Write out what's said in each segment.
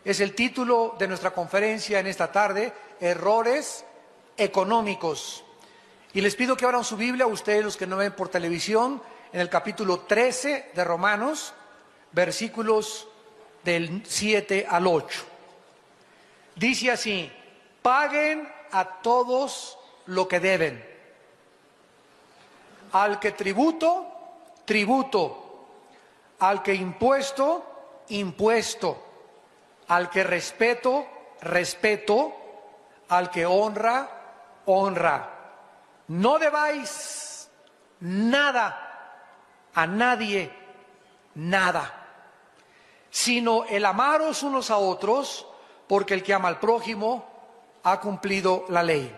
Es el título de nuestra conferencia en esta tarde, Errores Económicos. Y les pido que abran su Biblia, ustedes los que no ven por televisión, en el capítulo 13 de Romanos, versículos del 7 al 8. Dice así: paguen a todos lo que deben. Al que tributo, tributo. Al que impuesto, impuesto. Al que respeto, respeto. Al que honra, honra. No debáis nada a nadie, nada, sino el amaros unos a otros, porque el que ama al prójimo ha cumplido la ley.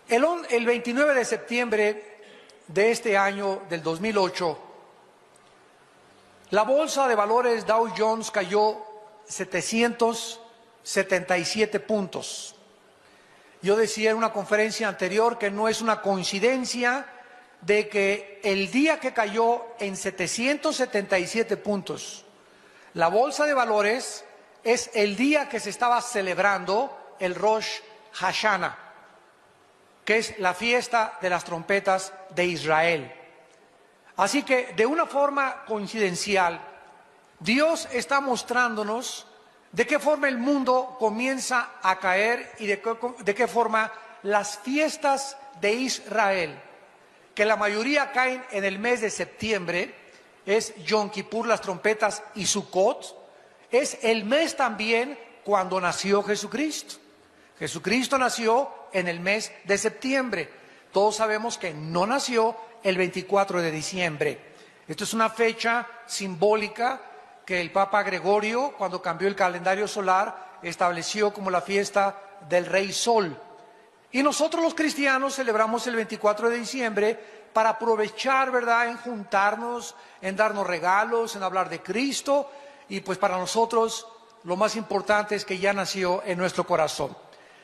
El 29 de septiembre de este año, del 2008, la bolsa de valores Dow Jones cayó 777 puntos. Yo decía en una conferencia anterior que no es una coincidencia de que el día que cayó en 777 puntos la bolsa de valores es el día que se estaba celebrando el Rosh Hashanah, que es la fiesta de las trompetas de Israel. Así que de una forma coincidencial, Dios está mostrándonos de qué forma el mundo comienza a caer y de qué forma las fiestas de Israel, que la mayoría caen en el mes de septiembre, es Yom Kippur, las trompetas, y Sukkot, es el mes también cuando nació Jesucristo. Jesucristo nació en el mes de septiembre. Todos sabemos que no nació el 24 de diciembre. Esto es una fecha simbólica que el Papa Gregorio, cuando cambió el calendario solar, estableció como la fiesta del Rey Sol. Y nosotros los cristianos celebramos el 24 de diciembre para aprovechar, ¿verdad?, en juntarnos, en darnos regalos, en hablar de Cristo. Y pues para nosotros lo más importante es que ya nació en nuestro corazón.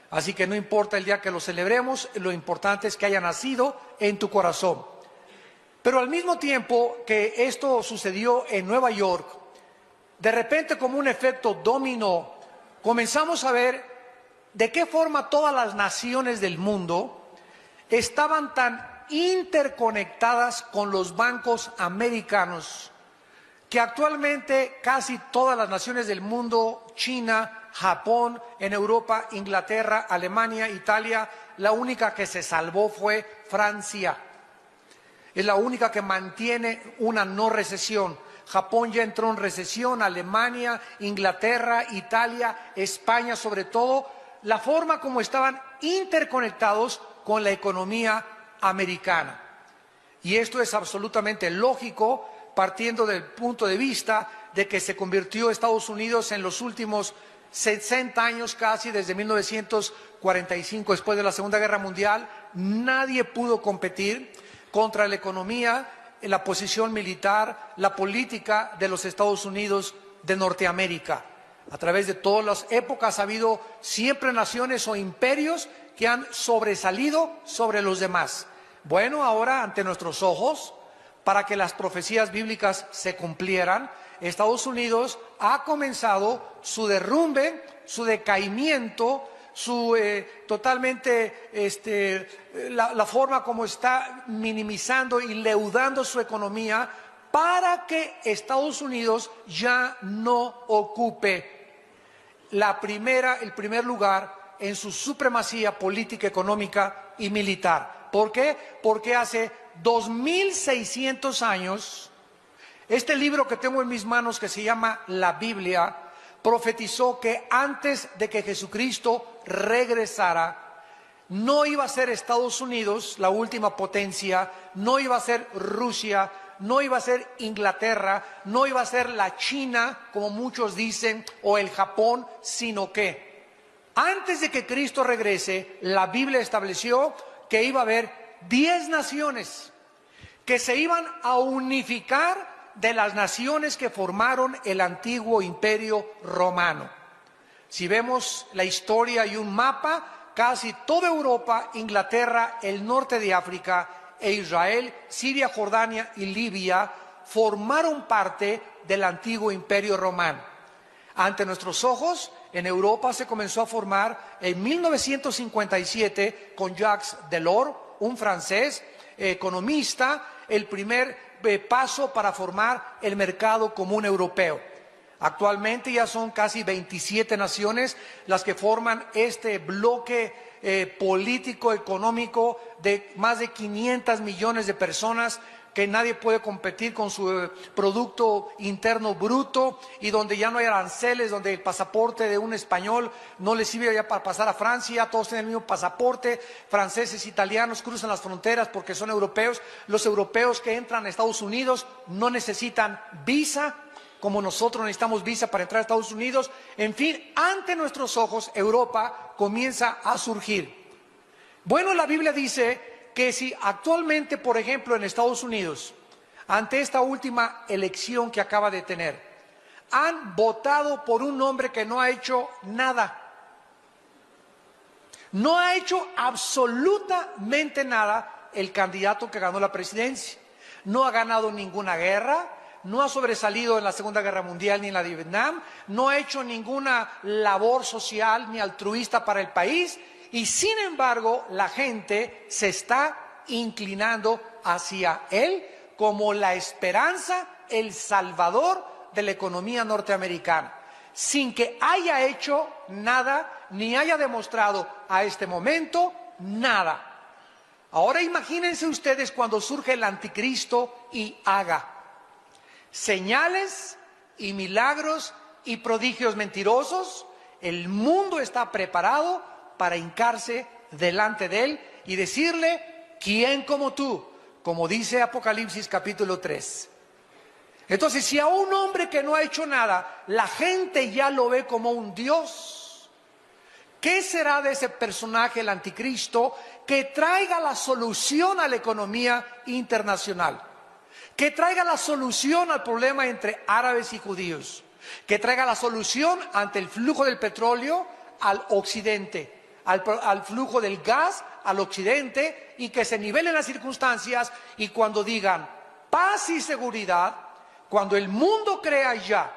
Así que no importa el día que lo celebremos, lo importante es que haya nacido en tu corazón. Pero al mismo tiempo que esto sucedió en Nueva York, de repente, como un efecto dominó, comenzamos a ver de qué forma todas las naciones del mundo estaban tan interconectadas con los bancos americanos, que actualmente casi todas las naciones del mundo, China, Japón, en Europa, Inglaterra, Alemania, Italia, la única que se salvó fue Francia. Es la única que mantiene una no recesión. Japón ya entró en recesión, Alemania, Inglaterra, Italia, España, sobre todo, la forma como estaban interconectados con la economía americana. Y esto es absolutamente lógico, partiendo del punto de vista de que se convirtió Estados Unidos en los últimos 60 años casi, desde 1945, después de la Segunda Guerra Mundial, nadie pudo competir contra la economía, la posición militar, la política de los Estados Unidos de Norteamérica. A través de todas las épocas ha habido siempre naciones o imperios que han sobresalido sobre los demás. Bueno, ahora ante nuestros ojos, para que las profecías bíblicas se cumplieran, Estados Unidos ha comenzado su derrumbe, su decaimiento, la forma como está minimizando y leudando su economía, para que Estados Unidos ya no ocupe el primer lugar en su supremacía política, económica y militar. ¿Por qué? Porque hace 2600 años, este libro que tengo en mis manos, que se llama la Biblia, profetizó que antes de que Jesucristo regresara, no iba a ser Estados Unidos la última potencia, no iba a ser Rusia, no iba a ser Inglaterra, no iba a ser la China, como muchos dicen, o el Japón, sino que antes de que Cristo regrese, la Biblia estableció que iba a haber 10 naciones que se iban a unificar de las naciones que formaron el antiguo imperio romano. Si vemos la historia y un mapa, casi toda Europa, Inglaterra, el norte de África e Israel, Siria, Jordania y Libia formaron parte del antiguo imperio romano. Ante nuestros ojos, en Europa se comenzó a formar en 1957 con Jacques Delors, un francés economista, el primer paso para formar el mercado común europeo. Actualmente ya son casi 27 naciones las que forman este bloque político, económico de más de 500 millones de personas, que nadie puede competir con su Producto Interno Bruto, y donde ya no hay aranceles, donde el pasaporte de un español no le sirve ya para pasar a Francia, todos tienen el mismo pasaporte, franceses, italianos cruzan las fronteras porque son europeos. Los europeos que entran a Estados Unidos no necesitan visa, como nosotros necesitamos visa para entrar a Estados Unidos. En fin, ante nuestros ojos Europa comienza a surgir. Bueno, la Biblia dice que si actualmente, por ejemplo, en Estados Unidos, ante esta última elección que acaba de tener, han votado por un hombre que no ha hecho nada, no ha hecho absolutamente nada el candidato que ganó la presidencia, no ha ganado ninguna guerra, no ha sobresalido en la Segunda Guerra Mundial ni en la de Vietnam, no ha hecho ninguna labor social ni altruista para el país, y sin embargo la gente se está inclinando hacia él como la esperanza, el salvador de la economía norteamericana, sin que haya hecho nada ni haya demostrado a este momento nada. Ahora imagínense ustedes cuando surge el anticristo y haga señales y milagros y prodigios mentirosos. El mundo está preparado para hincarse delante de él y decirle: ¿quién como tú? Como dice Apocalipsis capítulo 3. Entonces, si a un hombre que no ha hecho nada, la gente ya lo ve como un Dios, ¿qué será de ese personaje, el anticristo, que traiga la solución a la economía internacional? Que traiga la solución al problema entre árabes y judíos, que traiga la solución ante el flujo del petróleo al occidente, al flujo del gas al occidente, y que se nivelen las circunstancias, y cuando digan paz y seguridad, cuando el mundo crea ya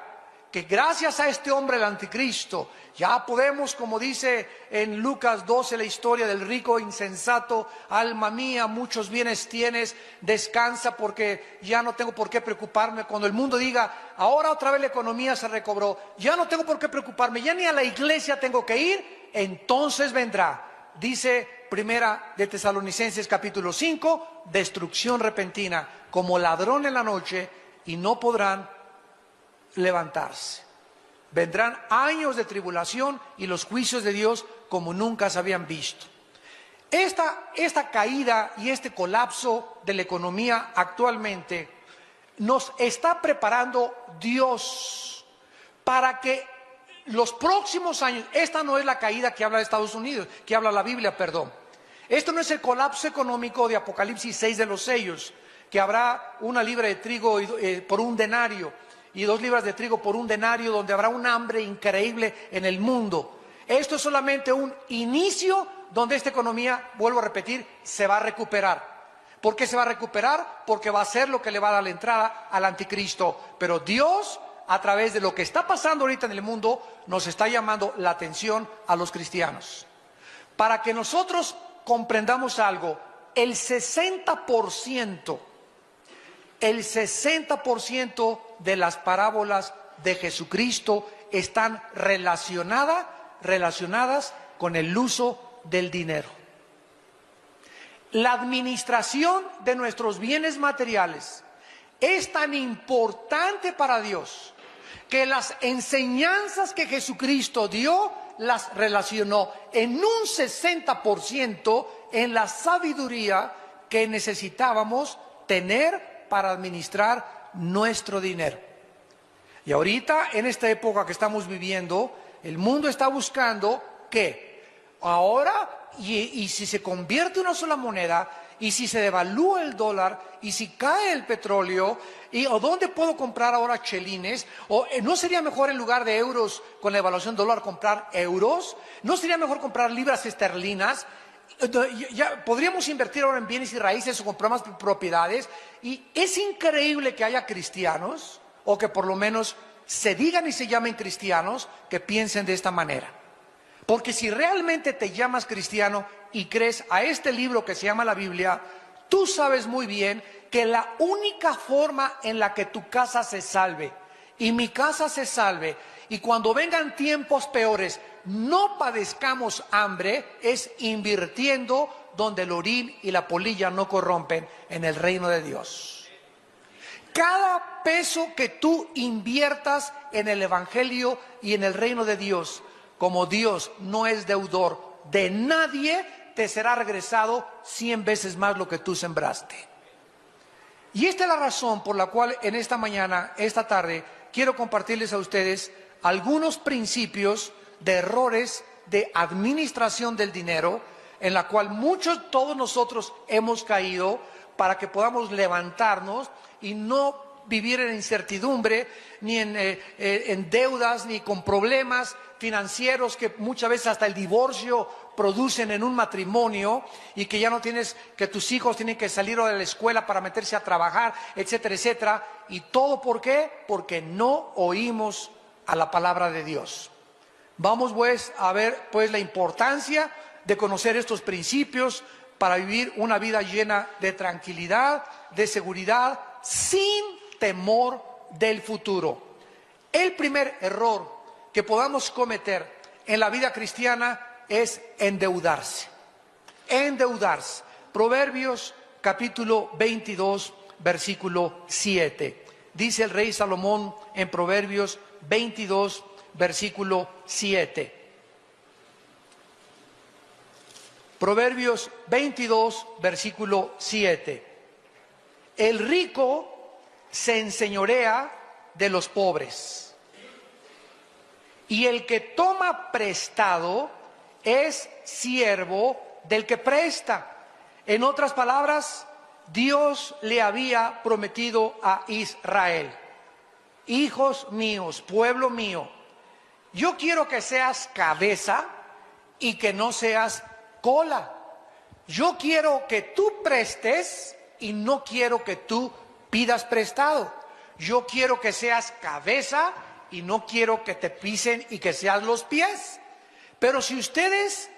que gracias a este hombre, el anticristo, ya podemos, como dice en Lucas 12, la historia del rico insensato: alma mía, muchos bienes tienes, descansa porque ya no tengo por qué preocuparme. Cuando el mundo diga, ahora otra vez la economía se recobró, ya no tengo por qué preocuparme, ya ni a la iglesia tengo que ir, entonces vendrá, dice Primera de Tesalonicenses capítulo 5, destrucción repentina, como ladrón en la noche, y no podrán levantarse. Vendrán años de tribulación y los juicios de Dios como nunca se habían visto. Esta caída y este colapso de la economía actualmente nos está preparando Dios para que los próximos años, esta no es la caída que habla de Estados Unidos, que habla la Biblia, perdón. Esto no es el colapso económico de Apocalipsis 6 de los sellos, que habrá una libra de trigo por un denario y 2 libras de trigo por un denario, donde habrá un hambre increíble en el mundo. Esto es solamente un inicio donde esta economía, vuelvo a repetir, se va a recuperar. ¿Por qué se va a recuperar? Porque va a ser lo que le va a dar la entrada al anticristo. Pero Dios, a través de lo que está pasando ahorita en el mundo, nos está llamando la atención a los cristianos. Para que nosotros comprendamos algo, el 60% de las parábolas de Jesucristo están relacionadas con el uso del dinero. La administración de nuestros bienes materiales es tan importante para Dios que las enseñanzas que Jesucristo dio las relacionó en un 60% en la sabiduría que necesitábamos tener para administrar nuestro dinero. Y ahorita, en esta época que estamos viviendo, el mundo está buscando que ahora, y si se convierte una sola moneda, y si se devalúa el dólar, y si cae el petróleo, o dónde puedo comprar ahora chelines, o ¿no sería mejor en lugar de euros con la evaluación del dólar comprar euros? ¿No sería mejor comprar libras esterlinas? Ya podríamos invertir ahora en bienes y raíces o comprar más propiedades. Y es increíble que haya cristianos, o que por lo menos se digan y se llamen cristianos, que piensen de esta manera. Porque si realmente te llamas cristiano y crees a este libro que se llama la Biblia, tú sabes muy bien que la única forma en la que tu casa se salve y mi casa se salve, y cuando vengan tiempos peores no padezcamos hambre, es invirtiendo donde el orín y la polilla no corrompen, en el reino de Dios. Cada peso que tú inviertas en el evangelio y en el reino de Dios, como Dios no es deudor de nadie, te será regresado 100 veces más lo que tú sembraste. Y esta es la razón por la cual en esta mañana, esta tarde, quiero compartirles a ustedes algunos principios de errores de administración del dinero, en la cual todos nosotros hemos caído, para que podamos levantarnos y no vivir en incertidumbre, ni en deudas, ni con problemas financieros que muchas veces hasta el divorcio producen en un matrimonio, y que ya no tienes, que tus hijos tienen que salir de la escuela para meterse a trabajar, etcétera, etcétera. ¿Y todo por qué? Porque no oímos a la palabra de Dios. Vamos pues a ver pues la importancia de conocer estos principios para vivir una vida llena de tranquilidad, de seguridad, sin temor del futuro. El primer error que podamos cometer en la vida cristiana es endeudarse. Endeudarse. Proverbios capítulo 22, versículo 7. Dice el rey Salomón en Proverbios 22, versículo 7. Proverbios 22, versículo 7. El rico se enseñorea de los pobres, y el que toma prestado es siervo del que presta. En otras palabras, Dios le había prometido a Israel: hijos míos, pueblo mío, yo quiero que seas cabeza y que no seas cola. Yo quiero que tú prestes y no quiero que tú pidas prestado. Yo quiero que seas cabeza y no quiero que te pisen y que seas los pies. Pero si ustedes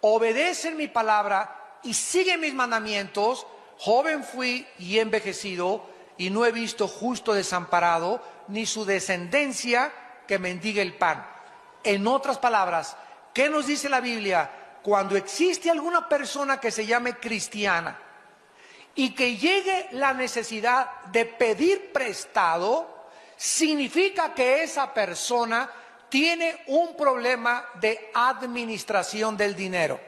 obedecen mi palabra y siguen mis mandamientos, joven fui y he envejecido, y no he visto justo desamparado, ni su descendencia que mendigue el pan. En otras palabras, ¿qué nos dice la Biblia? Cuando existe alguna persona que se llame cristiana y que llegue la necesidad de pedir prestado, significa que esa persona tiene un problema de administración del dinero.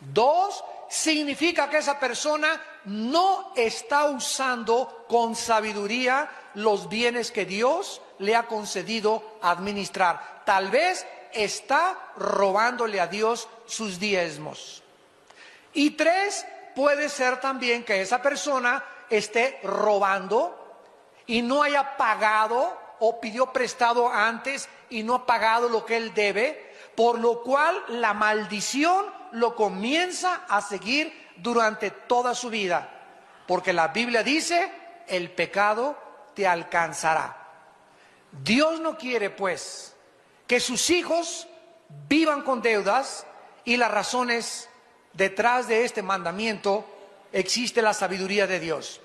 2, significa que esa persona no está usando con sabiduría los bienes que Dios le ha concedido administrar. Tal vez está robándole a Dios sus diezmos. Y 3, puede ser también que esa persona esté robando y no haya pagado, o pidió prestado antes y no ha pagado lo que él debe, por lo cual la maldición lo comienza a seguir durante toda su vida, porque la Biblia dice: el pecado te alcanzará. Dios no quiere pues que sus hijos vivan con deudas, y las razones detrás de este mandamiento existe la sabiduría de Dios.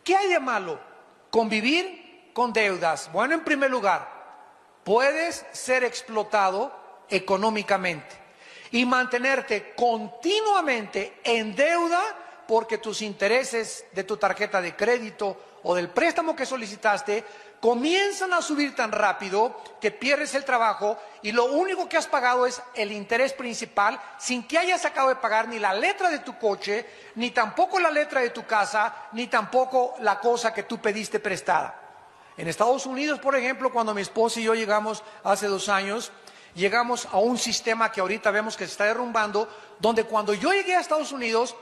¿Qué hay de malo con vivir con deudas? Bueno, en primer lugar, puedes ser explotado económicamente y mantenerte continuamente en deuda, porque tus intereses de tu tarjeta de crédito o del préstamo que solicitaste comienzan a subir tan rápido que pierdes el trabajo, y lo único que has pagado es el interés principal, sin que hayas acabado de pagar ni la letra de tu coche, ni tampoco la letra de tu casa, ni tampoco la cosa que tú pediste prestada. En Estados Unidos, por ejemplo, cuando mi esposa y yo llegamos hace 2 años, llegamos a un sistema que ahorita vemos que se está derrumbando, donde cuando yo llegué a Estados Unidos,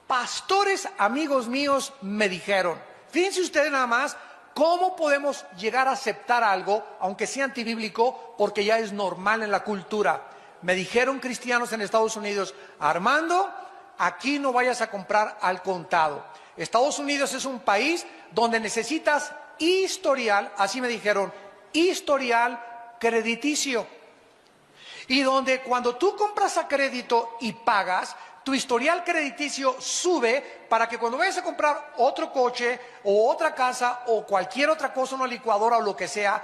pastores amigos míos me dijeron: fíjense ustedes nada más cómo podemos llegar a aceptar algo, aunque sea antibíblico, porque ya es normal en la cultura. Me dijeron cristianos en Estados Unidos: Armando, aquí no vayas a comprar al contado. Estados Unidos es un país donde necesitas historial, así me dijeron, historial crediticio. Y donde cuando tú compras a crédito y pagas, tu historial crediticio sube para que cuando vayas a comprar otro coche o otra casa o cualquier otra cosa, una licuadora o lo que sea,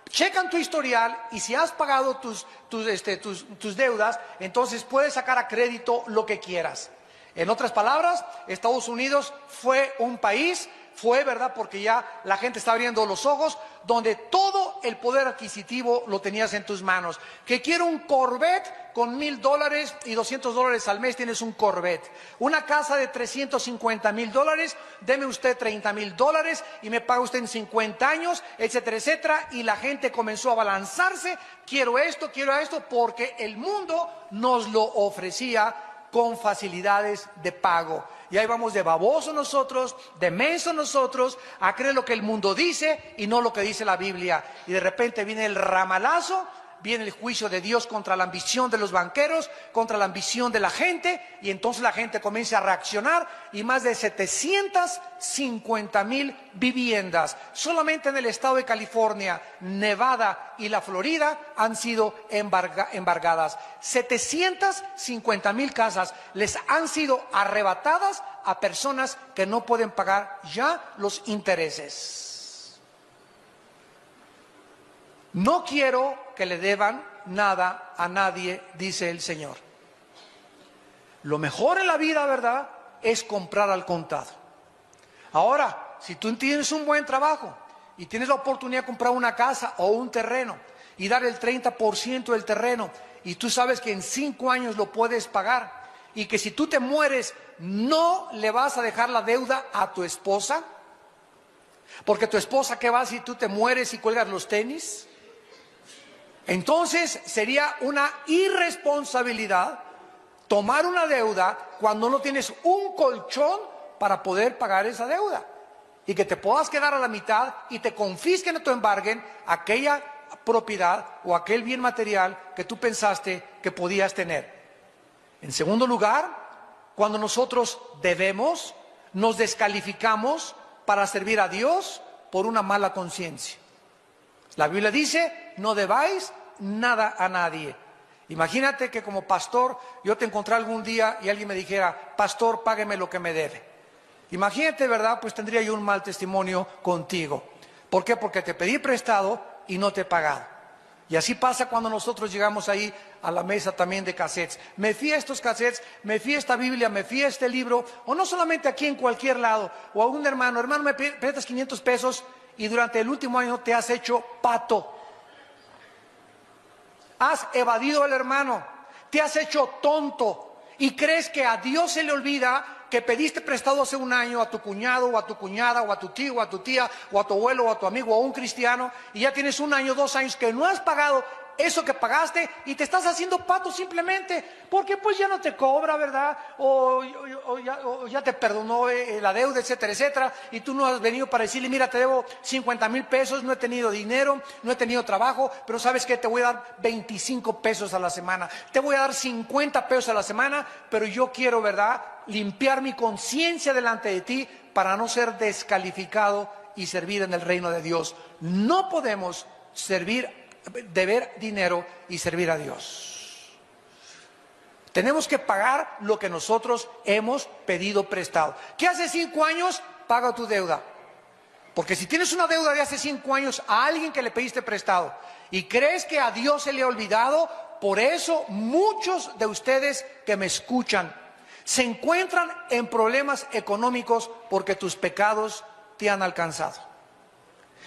checan tu historial y si has pagado tus deudas, entonces puedes sacar a crédito lo que quieras. En otras palabras, Estados Unidos fue un país, ¿verdad? Porque ya la gente está abriendo los ojos, donde todo el poder adquisitivo lo tenías en tus manos. Que quiero un Corvette con $1,000 y $200 al mes, tienes un Corvette. Una casa de $350,000, deme usted $30,000 y me paga usted en 50 años, etcétera, etcétera. Y la gente comenzó a balanzarse, quiero esto, porque el mundo nos lo ofrecía con facilidades de pago. Y ahí vamos de baboso nosotros, de menso nosotros, a creer lo que el mundo dice y no lo que dice la Biblia. Y de repente viene el ramalazo, viene el juicio de Dios contra la ambición de los banqueros, contra la ambición de la gente, y entonces la gente comienza a reaccionar, y más de 750,000 viviendas, solamente en el estado de California, Nevada y la Florida, han sido embargadas. 750,000 casas les han sido arrebatadas a personas que no pueden pagar ya los intereses. No quiero que le deban nada a nadie, dice el Señor. Lo mejor en la vida, ¿verdad?, es comprar al contado. Ahora, si tú tienes un buen trabajo y tienes la oportunidad de comprar una casa o un terreno y dar el 30% del terreno, y tú sabes que en 5 años lo puedes pagar, y que si tú te mueres no le vas a dejar la deuda a tu esposa, porque tu esposa, ¿qué va si tú te mueres y cuelgas los tenis? Entonces sería una irresponsabilidad tomar una deuda cuando no tienes un colchón para poder pagar esa deuda, y que te puedas quedar a la mitad y te confisquen o te embarguen aquella propiedad o aquel bien material que tú pensaste que podías tener. En segundo lugar, cuando nosotros debemos, nos descalificamos para servir a Dios por una mala conciencia. La Biblia dice, no debáis nada a nadie. Imagínate que como pastor yo te encontré algún día y alguien me dijera, pastor, págueme lo que me debe. Imagínate, ¿verdad? Pues tendría yo un mal testimonio contigo. ¿Por qué? Porque te pedí prestado y no te he pagado. Y así pasa cuando nosotros llegamos ahí a la mesa también de cassettes. Me fui a estos cassettes, me fui a esta Biblia, me fui a este libro, o no solamente aquí, en cualquier lado, o a un hermano, me prestas 500 pesos y durante el último año te has hecho pato. Has evadido al hermano, te has hecho tonto y crees que a Dios se le olvida que pediste prestado hace un año a tu cuñado o a tu cuñada o a tu tío o a tu tía o a tu abuelo o a tu amigo o a un cristiano, y ya tienes 1 año, 2 años que no has pagado eso que pagaste y te estás haciendo pato simplemente porque pues ya no te cobra, ¿verdad? O ya te perdonó la deuda, etcétera, etcétera, y tú no has venido para decirle, mira, te debo 50,000 pesos, no he tenido dinero, no he tenido trabajo, pero ¿sabes qué? Te voy a dar 25 pesos a la semana, te voy a dar 50 pesos a la semana, pero yo quiero, ¿verdad?, limpiar mi conciencia delante de ti para no ser descalificado y servir en el reino de Dios. No podemos deber dinero y servir a Dios. Tenemos que pagar lo que nosotros hemos pedido prestado. ¿Qué hace 5 años? Paga tu deuda. Porque si tienes una deuda de hace 5 años a alguien que le pediste prestado y crees que a Dios se le ha olvidado, por eso muchos de ustedes que me escuchan se encuentran en problemas económicos porque tus pecados te han alcanzado.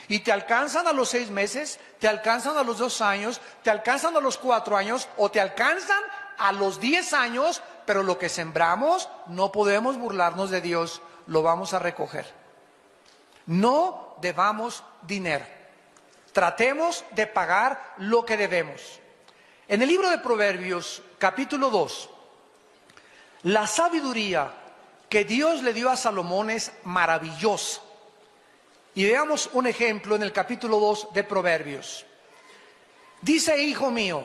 Y te alcanzan a los 6 meses, te alcanzan a los 2 años, te alcanzan a los 4 años o te alcanzan a los 10 años, pero lo que sembramos no podemos burlarnos de Dios, lo vamos a recoger. No debamos dinero, tratemos de pagar lo que debemos. En el libro de Proverbios, capítulo 2, la sabiduría que Dios le dio a Salomón es maravillosa. Y veamos un ejemplo en el capítulo 2 de Proverbios. Dice, hijo mío,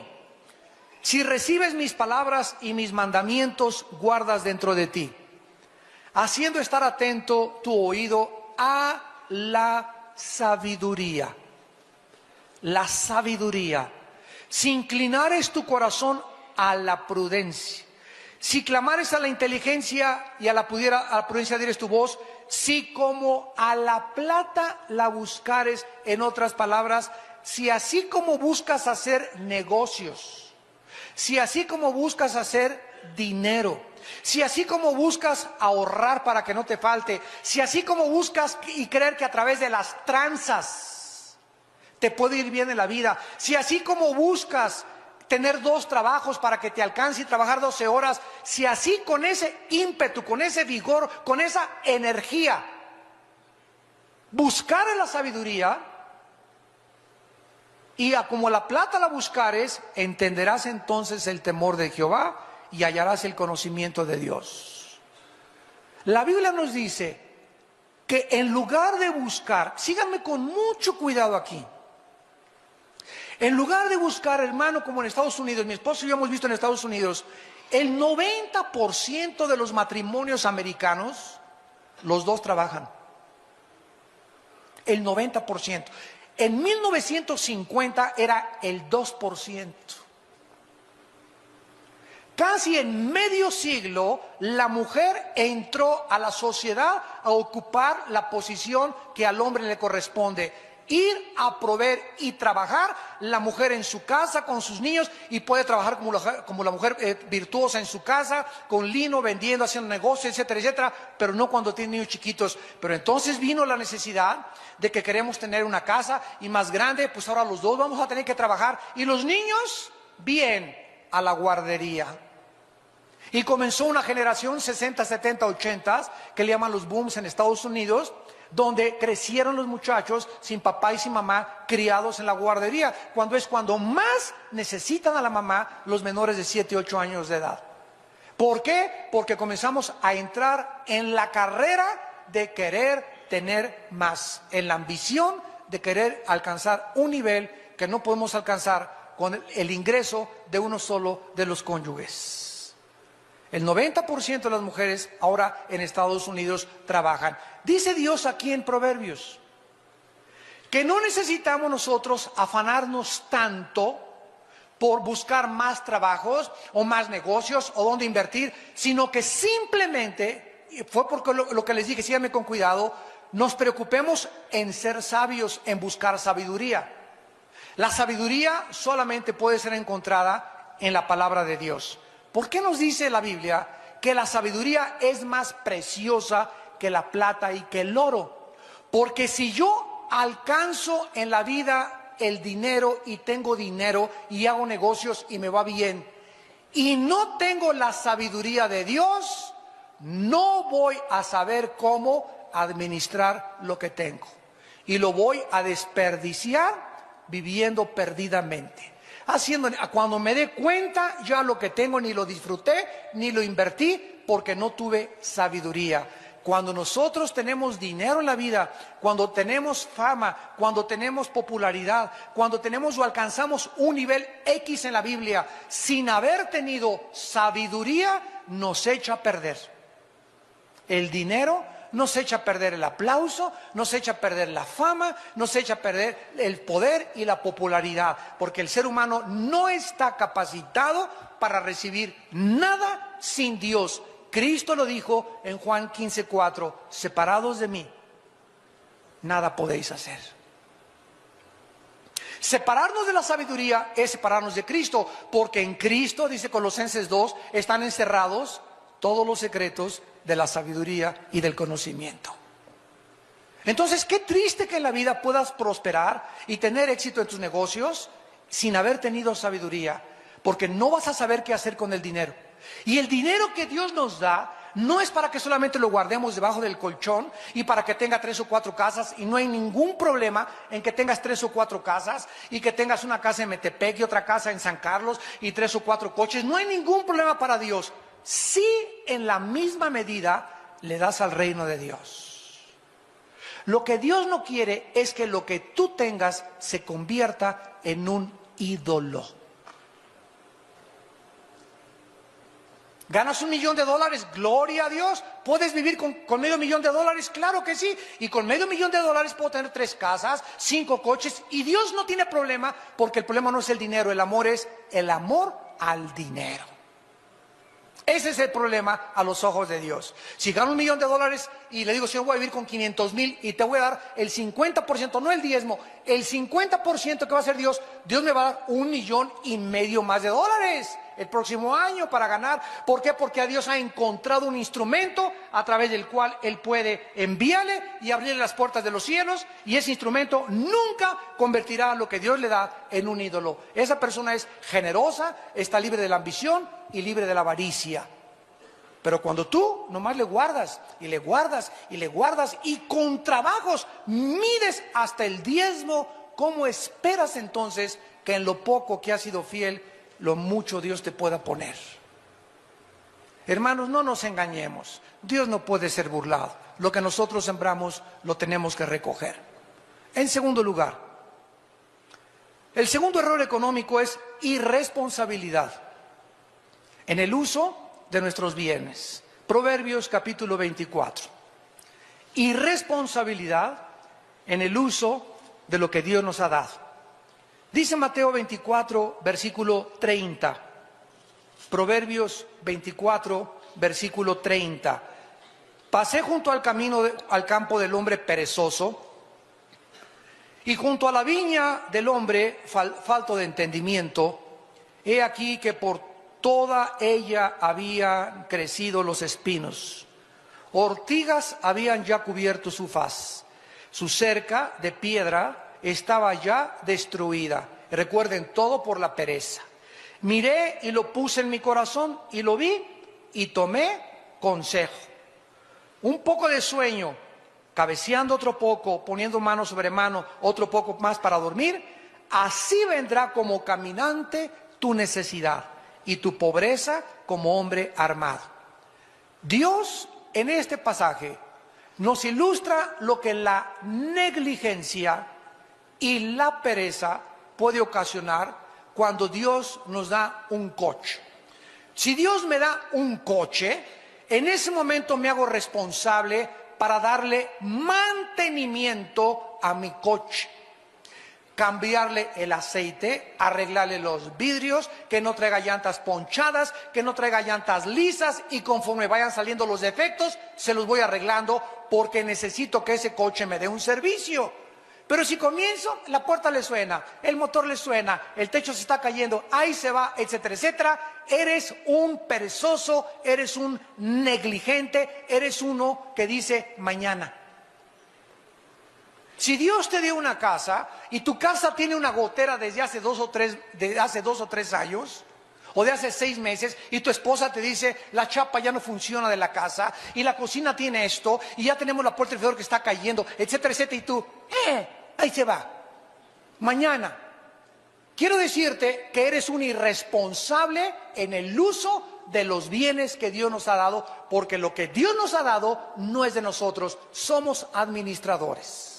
si recibes mis palabras y mis mandamientos, guardas dentro de ti, haciendo estar atento tu oído a la sabiduría. La sabiduría. Si inclinares tu corazón a la prudencia, si clamares a la inteligencia y a la prudencia dieres tu voz, si como a la plata la buscares, en otras palabras, si así como buscas hacer negocios, si así como buscas hacer dinero, si así como buscas ahorrar para que no te falte, si así como buscas y creer que a través de las tranzas te puede ir bien en la vida, si así como buscas tener 2 trabajos para que te alcance y trabajar 12 horas, si así con ese ímpetu, con ese vigor, con esa energía, buscares la sabiduría, y a como la plata la buscares, entenderás entonces el temor de Jehová y hallarás el conocimiento de Dios. La Biblia nos dice que en lugar de buscar, síganme con mucho cuidado aquí, en lugar de buscar, hermano, como en Estados Unidos, mi esposo y yo hemos visto en Estados Unidos, el 90% de los matrimonios americanos, los 2 trabajan. El 90%. En 1950 era el 2%. Casi en medio siglo, la mujer entró a la sociedad a ocupar la posición que al hombre le corresponde. Ir a proveer y trabajar, la mujer en su casa con sus niños, y puede trabajar como la mujer virtuosa en su casa, con lino, vendiendo, haciendo negocios, etcétera, etcétera, pero no cuando tiene niños chiquitos. Pero entonces vino la necesidad de que queremos tener una casa y más grande, pues ahora los 2 vamos a tener que trabajar, y los niños, bien, a la guardería. Y comenzó una generación 60, 70, 80, que le llaman los booms en Estados Unidos, donde crecieron los muchachos sin papá y sin mamá, criados en la guardería, cuando más necesitan a la mamá los menores de 7, 8 años de edad. ¿Por qué? Porque comenzamos a entrar en la carrera de querer tener más, en la ambición de querer alcanzar un nivel que no podemos alcanzar con el ingreso de uno solo de los cónyuges. El 90% de las mujeres ahora en Estados Unidos trabajan. Dice Dios aquí en Proverbios que no necesitamos nosotros afanarnos tanto por buscar más trabajos o más negocios o dónde invertir, sino que simplemente, fue porque lo que les dije, síganme con cuidado, nos preocupemos en ser sabios, en buscar sabiduría. La sabiduría solamente puede ser encontrada en la palabra de Dios. ¿Por qué nos dice la Biblia que la sabiduría es más preciosa que la plata y que el oro? Porque si yo alcanzo en la vida el dinero y tengo dinero y hago negocios y me va bien, y no tengo la sabiduría de Dios, no voy a saber cómo administrar lo que tengo. Y lo voy a desperdiciar viviendo perdidamente. Cuando me dé cuenta, ya lo que tengo ni lo disfruté, ni lo invertí, porque no tuve sabiduría. Cuando nosotros tenemos dinero en la vida, cuando tenemos fama, cuando tenemos popularidad, cuando tenemos o alcanzamos un nivel X en la Biblia, sin haber tenido sabiduría, nos echa a perder. El dinero nos echa a perder el aplauso, nos echa a perder la fama, nos echa a perder el poder y la popularidad, porque el ser humano no está capacitado para recibir nada sin Dios. Cristo lo dijo en Juan 15:4, separados de mí, nada podéis hacer. Separarnos de la sabiduría es separarnos de Cristo, porque en Cristo, dice Colosenses 2, están encerrados todos los secretos de la sabiduría y del conocimiento. Entonces, qué triste que en la vida puedas prosperar y tener éxito en tus negocios sin haber tenido sabiduría, porque no vas a saber qué hacer con el dinero. Y el dinero que Dios nos da no es para que solamente lo guardemos debajo del colchón y para que tenga 3 o 4 casas, y no hay ningún problema en que tengas 3 o 4 casas y que tengas una casa en Metepec y otra casa en San Carlos y 3 o 4 coches. No hay ningún problema para Dios, si en la misma medida le das al reino de Dios. Lo que Dios no quiere es que lo que tú tengas se convierta en un ídolo. ¿Ganas $1.000.000? Gloria a Dios. ¿Puedes vivir con $500.000? Claro que sí. Y con $500.000 puedo tener 3 casas, 5 coches. Y Dios no tiene problema, porque el problema no es el dinero. El amor es el amor al dinero. Ese es el problema a los ojos de Dios. Si gano $1.000.000 y le digo, Señor, voy a vivir con 500,000 y te voy a dar el 50%, no el diezmo, el 50% que va a hacer Dios, Dios me va a dar $1.500.000 más de dólares el próximo año para ganar. ¿Por qué? Porque a Dios ha encontrado un instrumento a través del cual Él puede enviarle y abrirle las puertas de los cielos, y ese instrumento nunca convertirá lo que Dios le da en un ídolo. Esa persona es generosa, está libre de la ambición y libre de la avaricia. Pero cuando tú nomás le guardas y le guardas y le guardas y con trabajos mides hasta el diezmo, ¿cómo esperas entonces que en lo poco que has sido fiel, lo mucho Dios te pueda poner? Hermanos, no nos engañemos. Dios no puede ser burlado. Lo que nosotros sembramos lo tenemos que recoger. En segundo lugar, el segundo error económico es irresponsabilidad en el uso de nuestros bienes. Proverbios capítulo 24. Irresponsabilidad en el uso de lo que Dios nos ha dado. Dice Mateo 24, versículo 30. Proverbios 24, versículo 30. Pasé junto al camino, al campo del hombre perezoso, y junto a la viña del hombre falto de entendimiento. He aquí que por toda ella habían crecido los espinos. Ortigas habían ya cubierto su faz. Su cerca de piedra estaba ya destruida. Recuerden, todo por la pereza. Miré y lo puse en mi corazón y lo vi y tomé consejo. Un poco de sueño, cabeceando otro poco, poniendo mano sobre mano, otro poco más para dormir. Así vendrá como caminante tu necesidad y tu pobreza como hombre armado. Dios en este pasaje nos ilustra lo que la negligencia y la pereza puede ocasionar cuando Dios nos da un coche. Si Dios me da un coche, en ese momento me hago responsable para darle mantenimiento a mi coche. Cambiarle el aceite, arreglarle los vidrios, que no traiga llantas ponchadas, que no traiga llantas lisas, y conforme vayan saliendo los defectos, se los voy arreglando, porque necesito que ese coche me dé un servicio. Pero si comienzo, la puerta le suena, el motor le suena, el techo se está cayendo, ahí se va, etcétera, etcétera, eres un perezoso, eres un negligente, eres uno que dice mañana. Si Dios te dio una casa y tu casa tiene una gotera desde hace 2 o 3 años, o de hace 6 meses, y tu esposa te dice, la chapa ya no funciona de la casa, y la cocina tiene esto, y ya tenemos la puerta del fregadero que está cayendo, etcétera, etcétera, y tú, ahí se va, mañana. Quiero decirte que eres un irresponsable en el uso de los bienes que Dios nos ha dado, porque lo que Dios nos ha dado no es de nosotros, somos administradores.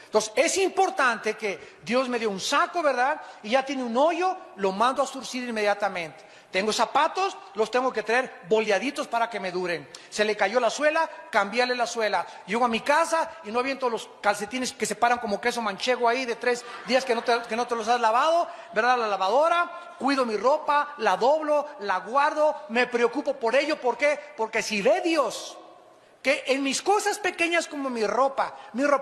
Entonces, es importante que Dios me dé un saco, ¿verdad? Y ya tiene un hoyo, lo mando a surcir inmediatamente. Tengo zapatos, los tengo que traer boleaditos para que me duren. Se le cayó la suela, cambiarle la suela. Llego a mi casa y no aviento los calcetines que se paran como queso manchego ahí de 3 días que no te los has lavado, ¿verdad? La lavadora, cuido mi ropa, la doblo, la guardo, me preocupo por ello. ¿Por qué? Porque si ve Dios que en mis cosas pequeñas como mi ropa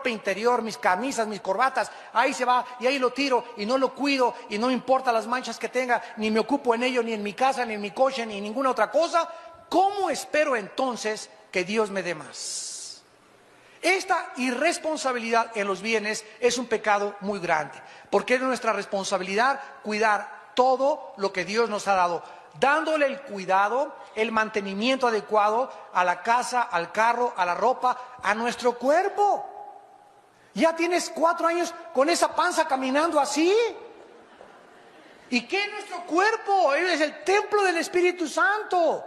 interior, mis camisas, mis corbatas, ahí se va y ahí lo tiro y no lo cuido y no me importa las manchas que tenga, ni me ocupo en ello, ni en mi casa, ni en mi coche, ni en ninguna otra cosa, ¿cómo espero entonces que Dios me dé más? Esta irresponsabilidad en los bienes es un pecado muy grande, porque es nuestra responsabilidad cuidar todo lo que Dios nos ha dado, dándole el cuidado, el mantenimiento adecuado a la casa, al carro, a la ropa, a nuestro cuerpo. Ya tienes 4 años con esa panza caminando así. ¿Y qué es nuestro cuerpo? Es el templo del Espíritu Santo.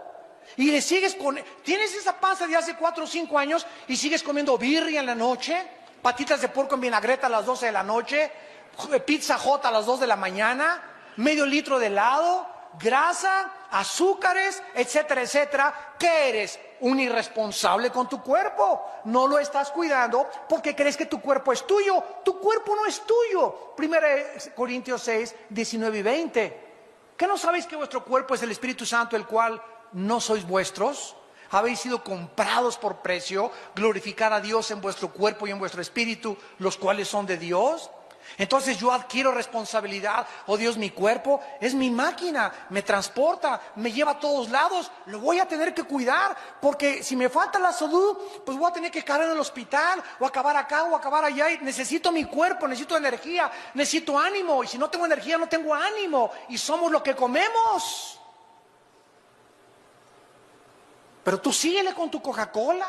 Y le sigues tienes esa panza de hace 4 o 5 años y sigues comiendo birria en la noche, patitas de puerco en vinagreta a las 12 de la noche, pizza hot a las 2 de la mañana, medio litro de helado. grasa, azúcares, etcétera, etcétera. ¿Qué eres? Un irresponsable con tu cuerpo. No lo estás cuidando porque crees que tu cuerpo es tuyo. Tu cuerpo no es tuyo. 1 Corintios 6, 19 y 20. ¿Qué no sabéis que vuestro cuerpo es el Espíritu Santo, el cual no sois vuestros? Habéis sido comprados por precio. Glorificad a Dios en vuestro cuerpo y en vuestro espíritu, los cuales son de Dios. Entonces yo adquiero responsabilidad. Oh Dios, mi cuerpo es mi máquina, me transporta, me lleva a todos lados. Lo voy a tener que cuidar, porque si me falta la salud, pues voy a tener que caer en el hospital, o acabar acá, o acabar allá. Y necesito mi cuerpo, necesito energía, necesito ánimo. Y si no tengo energía, no tengo ánimo. Y somos lo que comemos. Pero tú síguele con tu Coca-Cola,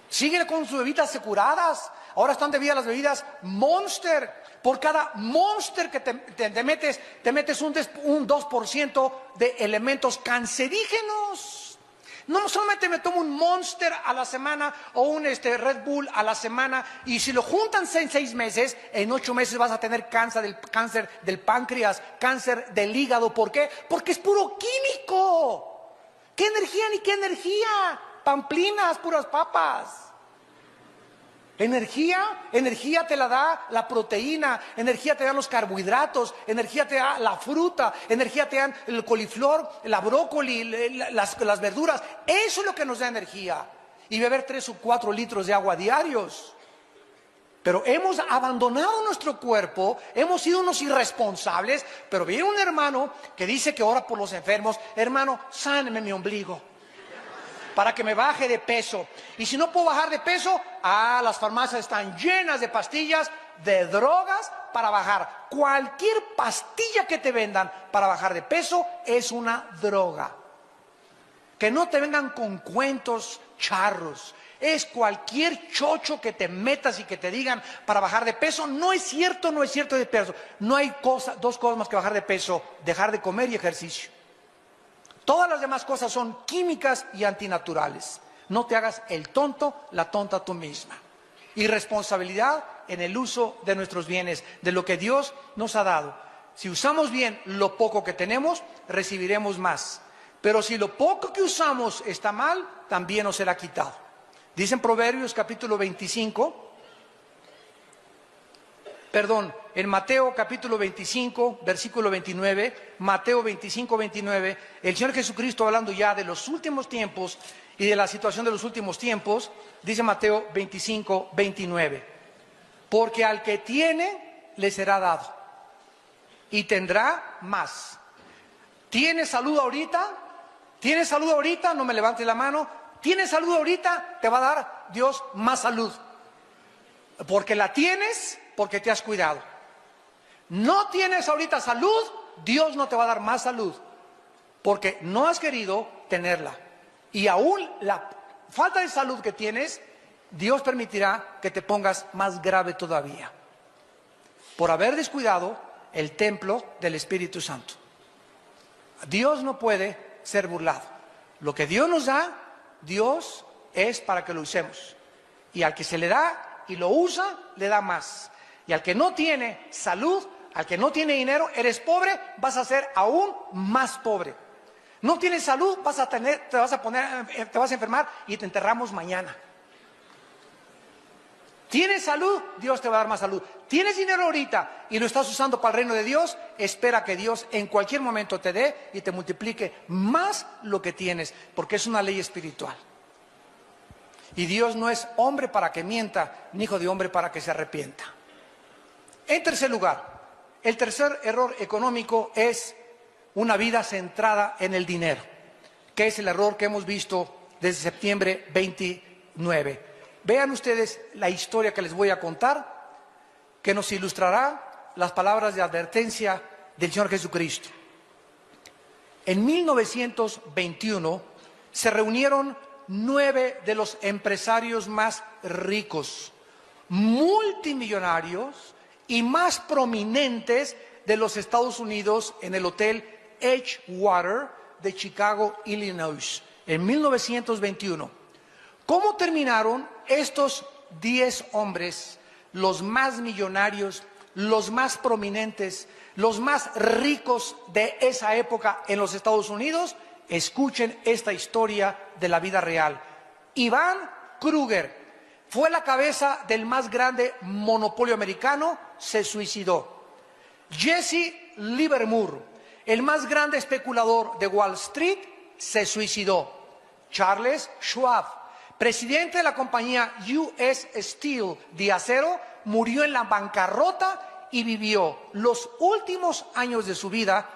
síguele con sus bebidas aseguradas. Ahora están de vida las bebidas Monster. Por cada Monster que te metes un 2% de elementos cancerígenos. No solamente me tomo un Monster a la semana o un Red Bull a la semana, y si lo juntan en 6 meses, en 8 meses vas a tener cáncer del páncreas, cáncer del hígado. ¿Por qué? Porque es puro químico. ¿Qué energía ni qué energía? Pamplinas, puras papas. Energía te la da la proteína, energía te dan los carbohidratos, energía te da la fruta, energía te dan el coliflor, la brócoli, las verduras. Eso es lo que nos da energía. Y beber 3 o 4 litros de agua diarios. Pero hemos abandonado nuestro cuerpo, hemos sido unos irresponsables. Pero viene un hermano que dice que ora por los enfermos. Hermano, sáneme mi ombligo para que me baje de peso. Y si no puedo bajar de peso, las farmacias están llenas de pastillas, de drogas para bajar. Cualquier pastilla que te vendan para bajar de peso es una droga. Que no te vengan con cuentos charros. Es cualquier chocho que te metas y que te digan para bajar de peso. No es cierto de peso. No hay dos cosas más que bajar de peso: dejar de comer y ejercicio. Todas las demás cosas son químicas y antinaturales. No te hagas el tonto, la tonta tú misma. Irresponsabilidad en el uso de nuestros bienes, de lo que Dios nos ha dado. Si usamos bien lo poco que tenemos, recibiremos más. Pero si lo poco que usamos está mal, también nos será quitado. Dice en Proverbios capítulo 25, en Mateo capítulo 25, versículo 29, Mateo 25, 29, el Señor Jesucristo, hablando ya de los últimos tiempos y de la situación de los últimos tiempos, dice Mateo 25, 29, porque al que tiene le será dado y tendrá más. ¿Tienes salud ahorita? ¿Tienes salud ahorita? No me levantes la mano. ¿Tienes salud ahorita? Te va a dar Dios más salud, porque la tienes, porque te has cuidado. No tienes ahorita salud, Dios no te va a dar más salud, porque no has querido tenerla. Y aún la falta de salud que tienes, Dios permitirá que te pongas más grave todavía, por haber descuidado el templo del Espíritu Santo. Dios no puede ser burlado. Lo que Dios nos da, Dios es para que lo usemos. Y al que se le da y lo usa, le da más. Y al que no tiene salud, al que no tiene dinero, eres pobre, vas a ser aún más pobre. No tienes salud, te vas a enfermar y te enterramos mañana. ¿Tienes salud? Dios te va a dar más salud. ¿Tienes dinero ahorita y lo estás usando para el reino de Dios? Espera que Dios en cualquier momento te dé y te multiplique más lo que tienes, porque es una ley espiritual. Y Dios no es hombre para que mienta, ni hijo de hombre para que se arrepienta. En tercer lugar, el tercer error económico es una vida centrada en el dinero, que es el error que hemos visto desde septiembre 29. Vean ustedes la historia que les voy a contar, que nos ilustrará las palabras de advertencia del Señor Jesucristo. En 1921 se reunieron 9 de los empresarios más ricos, multimillonarios y más prominentes de los Estados Unidos en el Hotel Edgewater de Chicago, Illinois, en 1921. ¿Cómo terminaron estos 10 hombres, los más millonarios, los más prominentes, los más ricos de esa época en los Estados Unidos, escuchen esta historia de la vida real. Iván Kruger fue la cabeza del más grande monopolio americano, se suicidó. Jesse Livermore, el más grande especulador de Wall Street, se suicidó. Charles Schwab, presidente de la compañía US Steel de acero, murió en la bancarrota y vivió los últimos años de su vida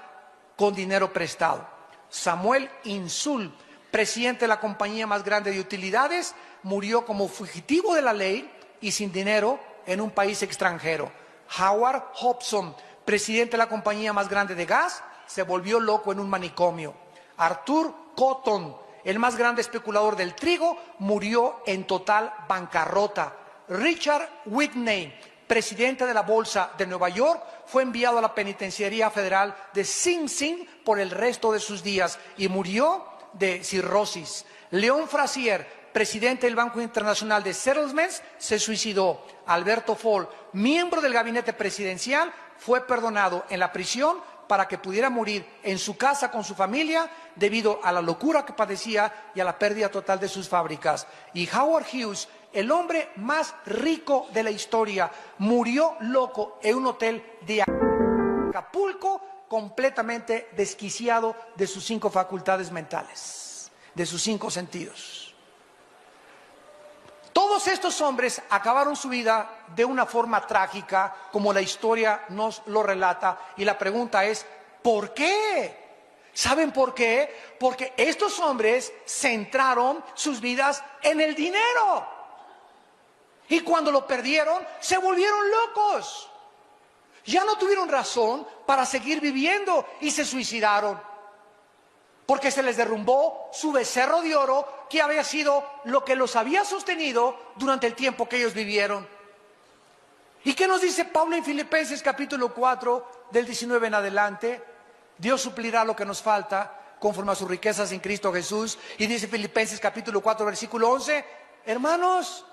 con dinero prestado. Samuel Insull, presidente de la compañía más grande de utilidades, murió como fugitivo de la ley y sin dinero en un país extranjero. Howard Hobson, presidente de la compañía más grande de gas, se volvió loco en un manicomio. Arthur Cotton, el más grande especulador del trigo, murió en total bancarrota. Richard Whitney, presidente de la Bolsa de Nueva York, fue enviado a la penitenciaría federal de Sing Sing por el resto de sus días y murió de cirrosis. Leon Frazier, presidente del Banco Internacional de Settlements, se suicidó. Alberto Fall, miembro del gabinete presidencial, fue perdonado en la prisión para que pudiera morir en su casa con su familia debido a la locura que padecía y a la pérdida total de sus fábricas. Y Howard Hughes, el hombre más rico de la historia, murió loco en un hotel de Acapulco, completamente desquiciado de sus 5 facultades mentales, de sus 5 sentidos. Todos estos hombres acabaron su vida de una forma trágica, como la historia nos lo relata, y la pregunta es, ¿por qué? ¿Saben por qué? Porque estos hombres centraron sus vidas en el dinero. Y cuando lo perdieron, se volvieron locos. Ya no tuvieron razón para seguir viviendo y se suicidaron. Porque se les derrumbó su becerro de oro, que había sido lo que los había sostenido durante el tiempo que ellos vivieron. ¿Y qué nos dice Pablo en Filipenses capítulo 4, del 19 en adelante? Dios suplirá lo que nos falta conforme a sus riquezas en Cristo Jesús. Y dice Filipenses capítulo 4, versículo 11, hermanos,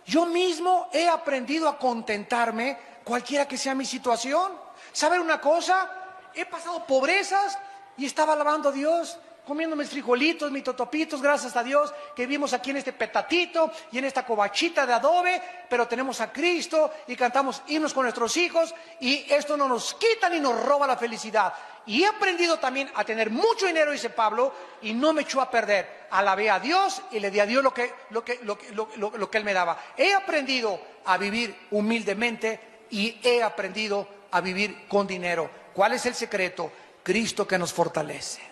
yo mismo he aprendido a contentarme cualquiera que sea mi situación. ¿Saben una cosa? He pasado pobrezas y estaba alabando a Dios, comiendo mis frijolitos, mis totopitos, gracias a Dios que vivimos aquí en este petatito y en esta covachita de adobe, pero tenemos a Cristo y cantamos himnos con nuestros hijos y esto no nos quita ni nos roba la felicidad. Y he aprendido también a tener mucho dinero, dice Pablo, y no me echó a perder. Alabé a Dios y le di a Dios lo que Él me daba. He aprendido a vivir humildemente y he aprendido a vivir con dinero. ¿Cuál es el secreto? Cristo que nos fortalece.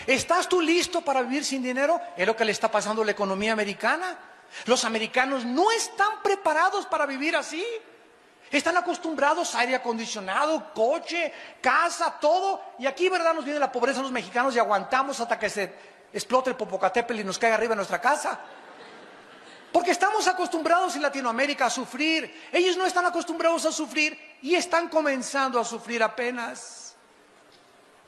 ¿Estás tú listo para vivir sin dinero? Es lo que le está pasando a la economía americana. Los americanos no están preparados para vivir así. Están acostumbrados a aire acondicionado, coche, casa, todo. Y aquí, ¿verdad? Nos viene la pobreza a los mexicanos y aguantamos hasta que se explote el Popocatépetl y nos caiga arriba en nuestra casa. Porque estamos acostumbrados en Latinoamérica a sufrir. Ellos no están acostumbrados a sufrir y están comenzando a sufrir apenas.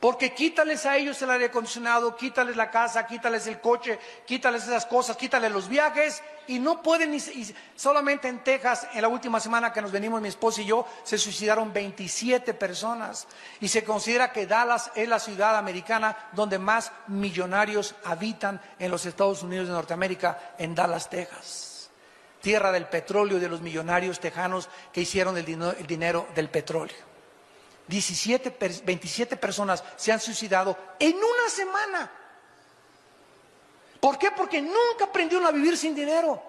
Porque quítales a ellos el aire acondicionado, quítales la casa, quítales el coche, quítales esas cosas, quítales los viajes y no pueden, y solamente en Texas, en la última semana que nos venimos mi esposa y yo, se suicidaron 27 personas y se considera que Dallas es la ciudad americana donde más millonarios habitan en los Estados Unidos de Norteamérica, en Dallas, Texas, tierra del petróleo y de los millonarios tejanos que hicieron el dinero del petróleo. 27 personas se han suicidado en una semana. ¿Por qué? Porque nunca aprendieron a vivir sin dinero.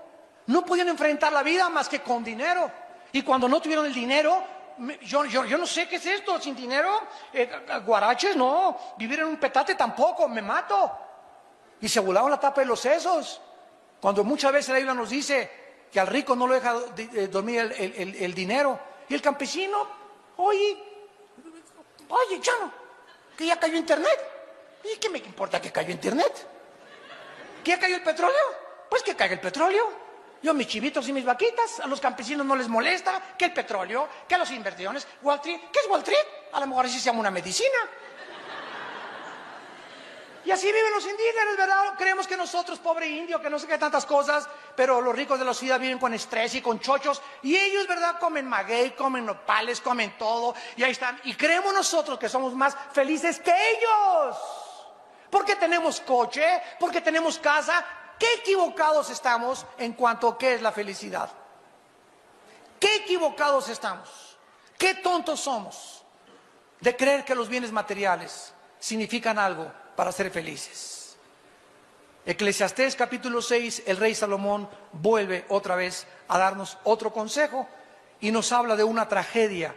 No podían enfrentar la vida más que con dinero. Y cuando no tuvieron el dinero, yo no sé qué es esto, sin dinero, guaraches no, vivir en un petate tampoco, me mato. Y se volaron la tapa de los sesos. Cuando muchas veces la Biblia nos dice que al rico no lo deja dormir el dinero. Y el campesino, oye, Chano, que ya cayó internet. ¿Y qué me importa que cayó internet? ¿Que ya cayó el petróleo? Pues que caiga el petróleo. Yo, mis chivitos y mis vaquitas, a los campesinos no les molesta que el petróleo, que las inversiones, Wall Street. ¿Qué es Wall Street? A lo mejor así se llama una medicina. Y así viven los indígenas, ¿verdad? Creemos que nosotros, pobre indio, que no sé qué tantas cosas, pero los ricos de la ciudad viven con estrés y con chochos, y ellos, ¿verdad? Comen maguey, comen nopales, comen todo, y ahí están. Y creemos nosotros que somos más felices que ellos, porque tenemos coche, porque tenemos casa. ¿Qué equivocados estamos en cuanto a qué es la felicidad? ¿Qué equivocados estamos? ¿Qué tontos somos de creer que los bienes materiales significan algo para ser felices? Eclesiastés capítulo 6, el rey Salomón vuelve otra vez a darnos otro consejo y nos habla de una tragedia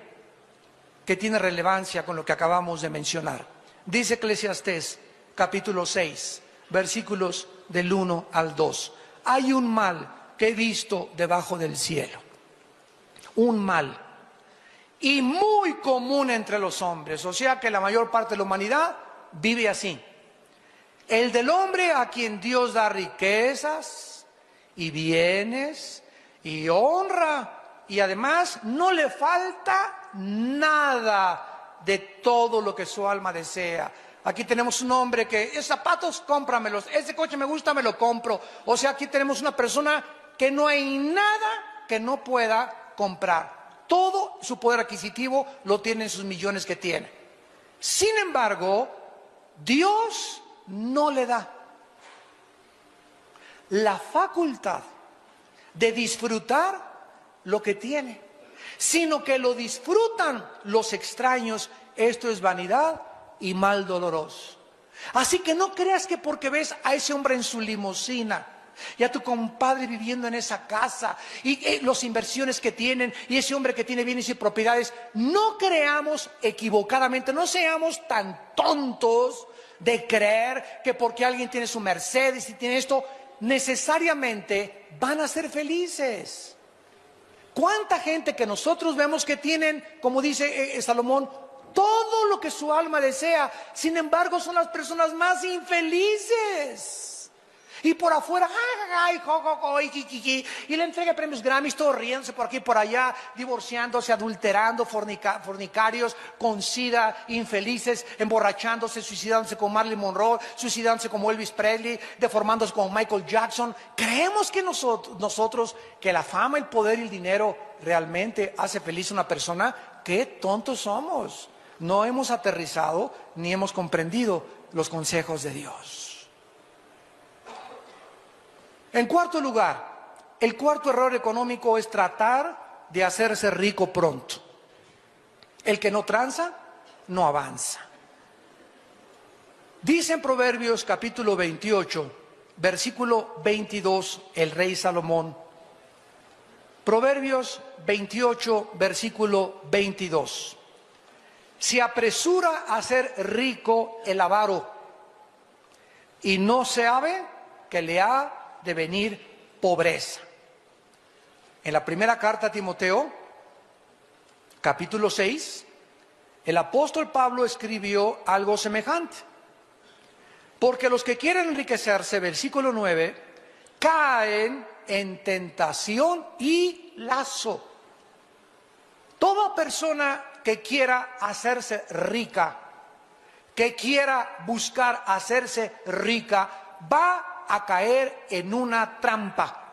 que tiene relevancia con lo que acabamos de mencionar. Dice Eclesiastés capítulo 6, versículos del 1 al 2. Hay un mal que he visto debajo del cielo, un mal, y muy común entre los hombres, o sea que la mayor parte de la humanidad vive así. El del hombre a quien Dios da riquezas y bienes y honra, y además no le falta nada de todo lo que su alma desea. Aquí tenemos un hombre que, esos zapatos, cómpramelos, ese coche me gusta, me lo compro. O sea, aquí tenemos una persona que no hay nada que no pueda comprar. Todo su poder adquisitivo lo tiene en sus millones que tiene. Sin embargo, Dios no le da la facultad de disfrutar lo que tiene, sino que lo disfrutan los extraños. Esto es vanidad y mal doloroso. Así que no creas que porque ves a ese hombre en su limusina y a tu compadre viviendo en esa casa y las inversiones que tienen y ese hombre que tiene bienes y propiedades, no creamos equivocadamente, no seamos tan tontos de creer que porque alguien tiene su Mercedes y tiene esto, necesariamente van a ser felices. ¿Cuánta gente que nosotros vemos que tienen, como dice Salomón, todo lo que su alma desea, sin embargo son las personas más infelices? Y por afuera, y le entrega premios Grammys, todos riéndose por aquí y por allá, divorciándose, adulterando, fornicarios, con sida, infelices, emborrachándose, suicidándose como Marilyn Monroe, suicidándose como Elvis Presley, deformándose como Michael Jackson. Creemos que nosotros, que la fama, el poder y el dinero realmente hace feliz a una persona. ¡Qué tontos somos! No hemos aterrizado ni hemos comprendido los consejos de Dios. En cuarto lugar, el cuarto error económico es tratar de hacerse rico pronto. El que no tranza, no avanza. Dice en Proverbios capítulo 28, versículo 22, el rey Salomón. Proverbios 28, versículo 22. Se apresura a ser rico el avaro y no sabe que le ha de venir pobreza. En la primera carta a Timoteo, capítulo 6, el apóstol Pablo escribió algo semejante. Porque los que quieren enriquecerse, versículo 9, caen en tentación y lazo. Toda persona que quiera hacerse rica, que quiera buscar hacerse rica, va a caer en una trampa,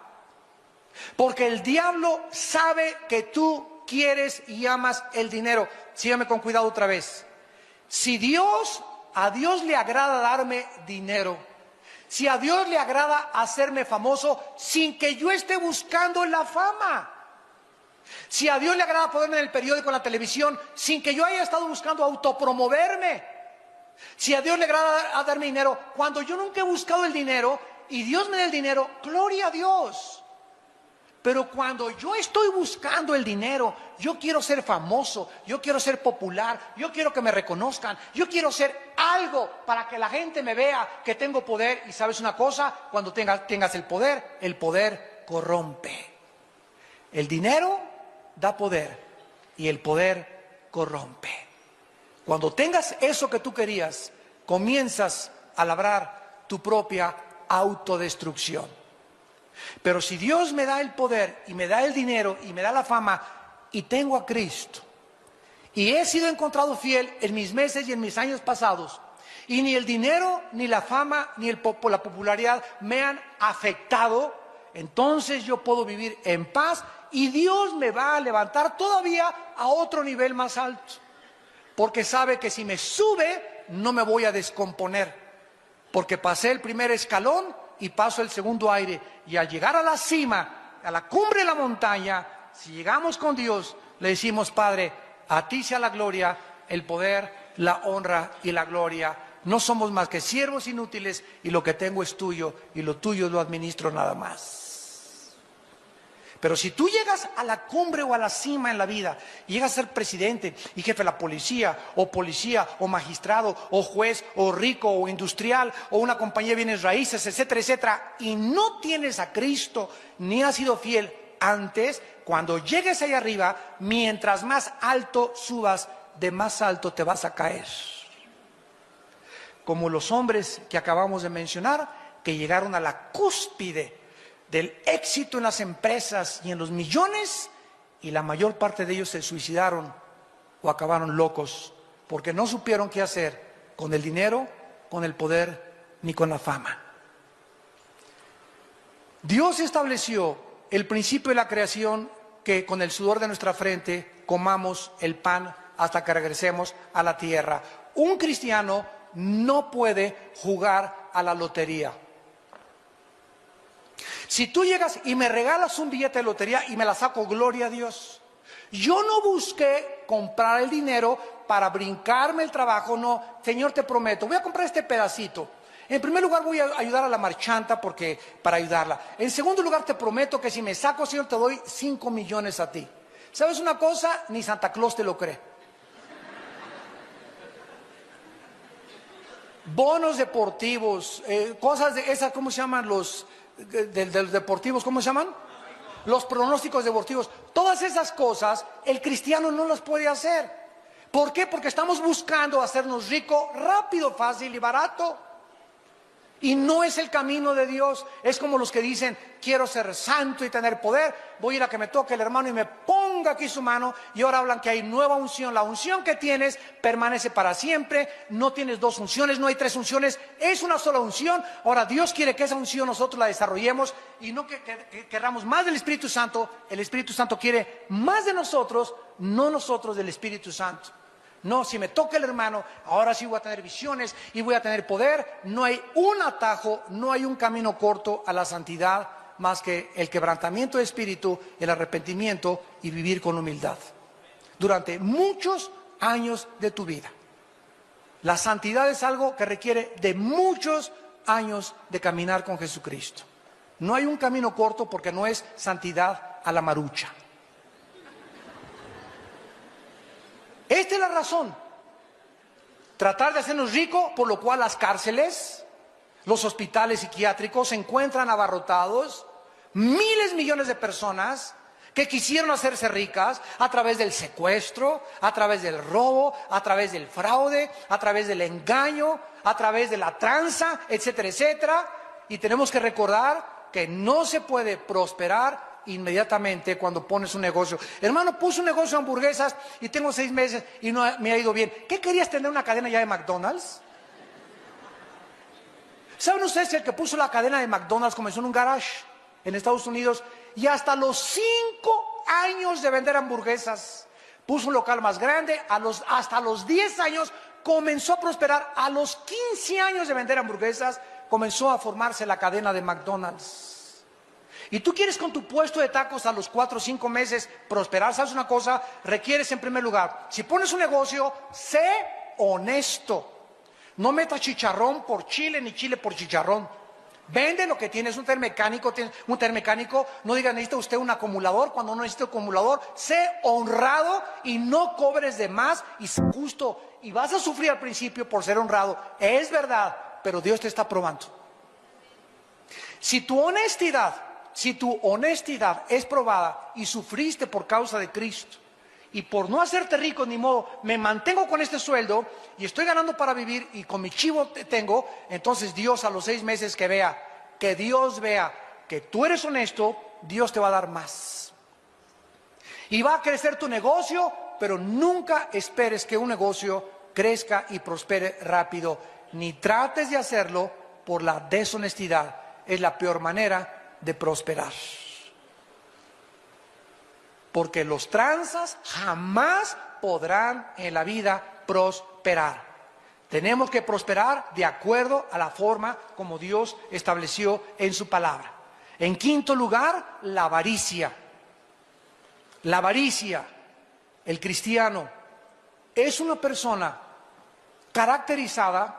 porque el diablo sabe que tú quieres y amas el dinero. Sígame con cuidado otra vez. Si a Dios le agrada darme dinero, si a Dios le agrada hacerme famoso sin que yo esté buscando la fama, si a Dios le agrada ponerme en el periódico, en la televisión, sin que yo haya estado buscando autopromoverme, si a Dios le agrada darme dinero, cuando yo nunca he buscado el dinero y Dios me da el dinero, gloria a Dios. Pero cuando yo estoy buscando el dinero, yo quiero ser famoso, yo quiero ser popular, yo quiero que me reconozcan, yo quiero ser algo para que la gente me vea que tengo poder. Y sabes una cosa, cuando tengas el poder corrompe. El dinero da poder y el poder corrompe. Cuando tengas eso que tú querías, comienzas a labrar tu propia autodestrucción. Pero si Dios me da el poder y me da el dinero y me da la fama y tengo a Cristo y he sido encontrado fiel en mis meses y en mis años pasados y ni el dinero, ni la fama, ni la popularidad me han afectado, entonces yo puedo vivir en paz y Dios me va a levantar todavía a otro nivel más alto. Porque sabe que si me sube, no me voy a descomponer. Porque pasé el primer escalón y paso el segundo aire. Y al llegar a la cima, a la cumbre de la montaña, si llegamos con Dios, le decimos: Padre, a ti sea la gloria, el poder, la honra y la gloria. No somos más que siervos inútiles y lo que tengo es tuyo y lo tuyo lo administro nada más. Pero si tú llegas a la cumbre o a la cima en la vida, y llegas a ser presidente y jefe de la policía o magistrado o juez o rico o industrial o una compañía de bienes raíces, etcétera, etcétera, y no tienes a Cristo ni has sido fiel antes, cuando llegues allá arriba, mientras más alto subas, de más alto te vas a caer. Como los hombres que acabamos de mencionar, que llegaron a la cúspide del éxito en las empresas y en los millones, y la mayor parte de ellos se suicidaron o acabaron locos porque no supieron qué hacer con el dinero, con el poder ni con la fama. Dios estableció el principio de la creación, que con el sudor de nuestra frente comamos el pan hasta que regresemos a la tierra. Un cristiano no puede jugar a la lotería. Si tú llegas y me regalas un billete de lotería y me la saco, gloria a Dios. Yo no busqué comprar el dinero para brincarme el trabajo, no. Señor, te prometo, voy a comprar este pedacito. En primer lugar, voy a ayudar a la marchanta para ayudarla. En segundo lugar, te prometo que si me saco, Señor, te doy 5 millones a ti. ¿Sabes una cosa? Ni Santa Claus te lo cree. Bonos deportivos, cosas de esas, ¿cómo se llaman los de los deportivos? ¿Cómo se llaman? Los pronósticos deportivos. Todas esas cosas el cristiano no las puede hacer. ¿Por qué? Porque estamos buscando hacernos rico rápido, fácil y barato. Y no es el camino de Dios. Es como los que dicen: quiero ser santo y tener poder, voy a ir a que me toque el hermano y me ponga aquí su mano, y ahora hablan que hay nueva unción. La unción que tienes permanece para siempre. No tienes dos unciones, no hay tres unciones, es una sola unción. Ahora Dios quiere que esa unción nosotros la desarrollemos y no que querramos más del Espíritu Santo. El Espíritu Santo quiere más de nosotros, no nosotros del Espíritu Santo. No, si me toca el hermano, ahora sí voy a tener visiones y voy a tener poder. No hay un atajo, no hay un camino corto a la santidad más que el quebrantamiento de espíritu, el arrepentimiento y vivir con humildad durante muchos años de tu vida. La santidad es algo que requiere de muchos años de caminar con Jesucristo. No hay un camino corto, porque no es santidad a la marucha. Esta es la razón: tratar de hacernos ricos, por lo cual las cárceles, los hospitales psiquiátricos se encuentran abarrotados. Miles, millones de personas que quisieron hacerse ricas a través del secuestro, a través del robo, a través del fraude, a través del engaño, a través de la tranza, etcétera, etcétera. Y tenemos que recordar que no se puede prosperar inmediatamente cuando pones un negocio. Hermano, puse un negocio de hamburguesas y tengo 6 meses y no me ha ido bien. ¿Qué querías, tener una cadena ya de McDonald's? ¿Saben ustedes que el que puso la cadena de McDonald's comenzó en un garage en Estados Unidos, y hasta los 5 años de vender hamburguesas puso un local más grande? Hasta los 10 años comenzó a prosperar. A los 15 años de vender hamburguesas comenzó a formarse la cadena de McDonald's. Y tú quieres con tu puesto de tacos a los 4 o 5 meses prosperar. ¿Sabes una cosa? Requieres, en primer lugar, si pones un negocio, sé honesto. No metas chicharrón por chile ni chile por chicharrón. Vende lo que tienes. Un termecánico, no diga: necesita usted un acumulador, cuando no necesita un acumulador. Sé honrado y no cobres de más, y sé justo. Y vas a sufrir al principio por ser honrado, es verdad, pero Dios te está probando. Si tu honestidad es probada y sufriste por causa de Cristo, y por no hacerte rico, ni modo, me mantengo con este sueldo y estoy ganando para vivir y con mi chivo tengo, entonces Dios, a los 6 meses que Dios vea que tú eres honesto, Dios te va a dar más. Y va a crecer tu negocio, pero nunca esperes que un negocio crezca y prospere rápido. ni trates de hacerlo por la deshonestidad. Es la peor manera de prosperar. Porque los tranzas jamás podrán en la vida prosperar. Tenemos que prosperar de acuerdo a la forma como Dios estableció en su palabra. En quinto lugar, la avaricia. La avaricia, el cristiano, es una persona caracterizada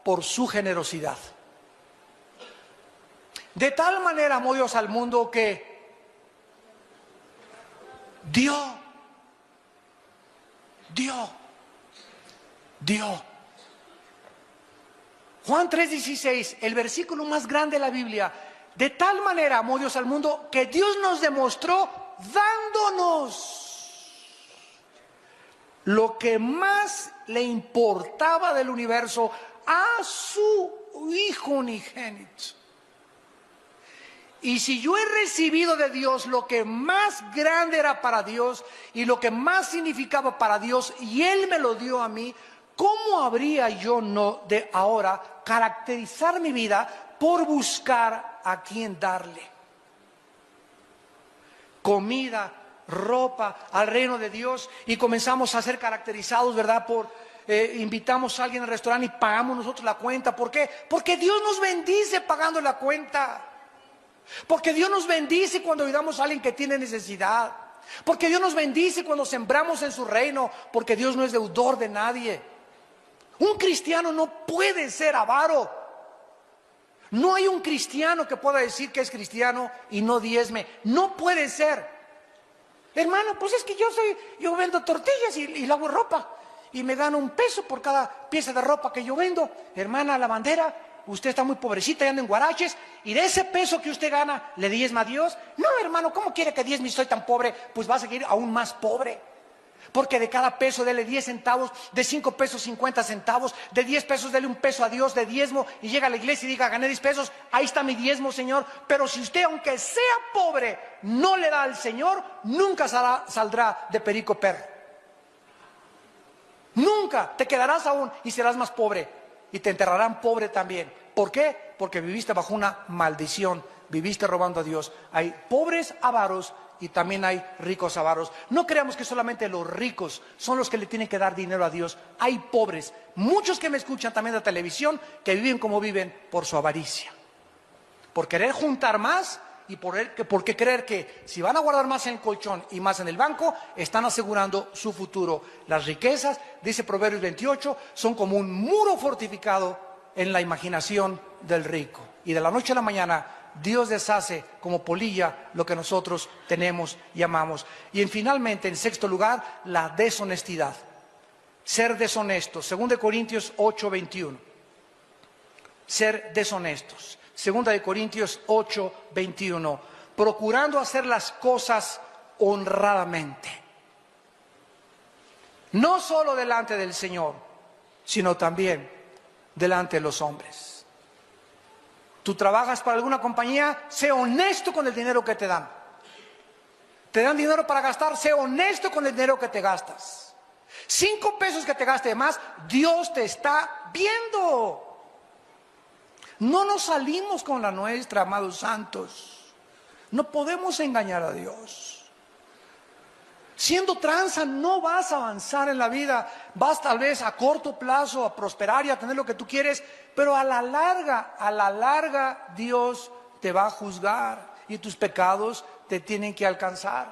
por su generosidad. De tal manera amó Dios al mundo que dio. Juan 3:16, el versículo más grande de la Biblia. De tal manera amó Dios al mundo que Dios nos demostró dándonos lo que más le importaba del universo, a su Hijo unigénito. Y si yo he recibido de Dios lo que más grande era para Dios y lo que más significaba para Dios, y Él me lo dio a mí, ¿cómo habría yo no de ahora caracterizar mi vida por buscar a quién darle? Comida, ropa, al reino de Dios, y comenzamos a ser caracterizados, ¿verdad? Invitamos a alguien al restaurante y pagamos nosotros la cuenta. ¿Por qué? Porque Dios nos bendice pagando la cuenta. Porque Dios nos bendice cuando ayudamos a alguien que tiene necesidad. Porque Dios nos bendice cuando sembramos en su reino. Porque Dios no es deudor de nadie. Un cristiano no puede ser avaro. No hay un cristiano que pueda decir que es cristiano y no diezme. No puede ser. Hermano, pues es que yo vendo tortillas y lavo ropa. Y me dan $1 por cada pieza de ropa que yo vendo. Hermana lavandera, usted está muy pobrecita y anda en guaraches, y de ese peso que usted gana, ¿le diezma a Dios? No, hermano, ¿cómo quiere que diezme si soy tan pobre? Pues va a seguir aún más pobre. Porque de cada peso dele 10 centavos, de 5 pesos 50 centavos, de 10 pesos dele $1 a Dios de diezmo, y llega a la iglesia y diga, gané 10 pesos, ahí está mi diezmo, Señor. Pero si usted, aunque sea pobre, no le da al Señor, nunca saldrá de perico perro. Nunca, te quedarás aún y serás más pobre, y te enterrarán pobre también. ¿Por qué? Porque viviste bajo una maldición, viviste robando a Dios. Hay pobres avaros y también hay ricos avaros. No creamos que solamente los ricos son los que le tienen que dar dinero a Dios. Hay pobres, muchos que me escuchan también de televisión, que viven como viven por su avaricia, por querer juntar más y porque creer que si van a guardar más en el colchón y más en el banco, están asegurando su futuro. Las riquezas, dice Proverbios 28, son como un muro fortificado en la imaginación del rico. Y de la noche a la mañana, Dios deshace como polilla lo que nosotros tenemos y amamos. Y finalmente, en sexto lugar, la deshonestidad. Ser deshonestos. 2 Corintios 8:21. Ser deshonestos. 2 Corintios 8:21. Procurando hacer las cosas honradamente. No solo delante del Señor, sino también delante de los hombres. Tú trabajas para alguna compañía, sé honesto con el dinero que te dan. Te dan dinero para gastar, sé honesto con el dinero que te gastas. 5 pesos que te gaste de más, Dios te está viendo. No nos salimos con la nuestra, amados santos. No podemos engañar a Dios. Siendo tranza no vas a avanzar en la vida. Vas tal vez a corto plazo a prosperar y a tener lo que tú quieres, pero a la larga Dios te va a juzgar y tus pecados te tienen que alcanzar.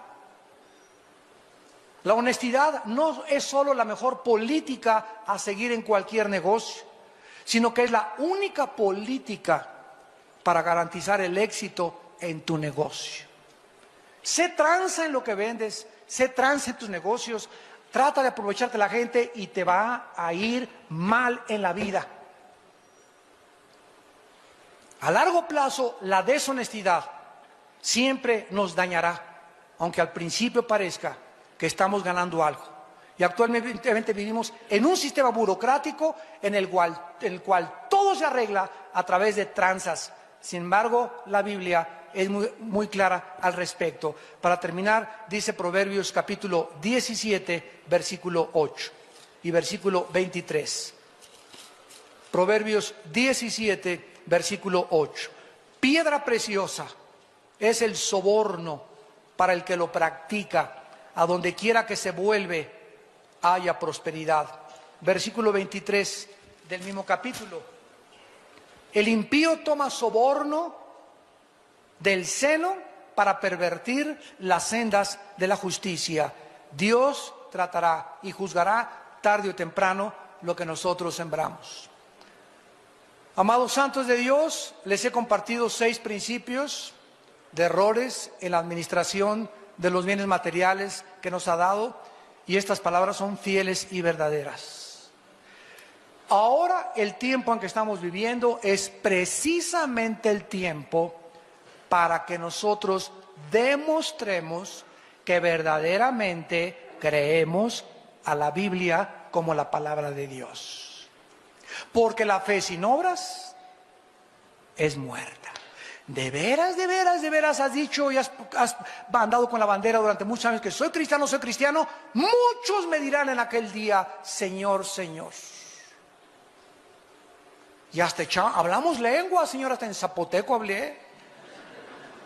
La honestidad no es solo la mejor política a seguir en cualquier negocio, sino que es la única política para garantizar el éxito en tu negocio. Sé tranza en lo que vendes, sé tranza en tus negocios, trata de aprovecharte de la gente y te va a ir mal en la vida. A largo plazo, la deshonestidad siempre nos dañará, aunque al principio parezca que estamos ganando algo. Y actualmente vivimos en un sistema burocrático en el cual todo se arregla a través de tranzas. Sin embargo, la Biblia es muy clara al respecto. Para terminar, dice Proverbios capítulo 17, versículo 8 y versículo 23. Proverbios 17, versículo 8. Piedra preciosa es el soborno para el que lo practica. A donde quiera que se vuelve, haya prosperidad. Versículo 23 del mismo capítulo. El impío toma soborno del seno para pervertir las sendas de la justicia. Dios tratará y juzgará tarde o temprano lo que nosotros sembramos. Amados santos de Dios, les he compartido 6 principios de errores en la administración de los bienes materiales que nos ha dado, y estas palabras son fieles y verdaderas. Ahora el tiempo en que estamos viviendo es precisamente el tiempo para que nosotros demostremos que verdaderamente creemos a la Biblia como la palabra de Dios. Porque la fe sin obras es muerta. De veras has dicho y has andado con la bandera durante muchos años que soy cristiano. Muchos me dirán en aquel día, Señor, Señor. Y hasta hablamos lengua, Señor, hasta en zapoteco hablé.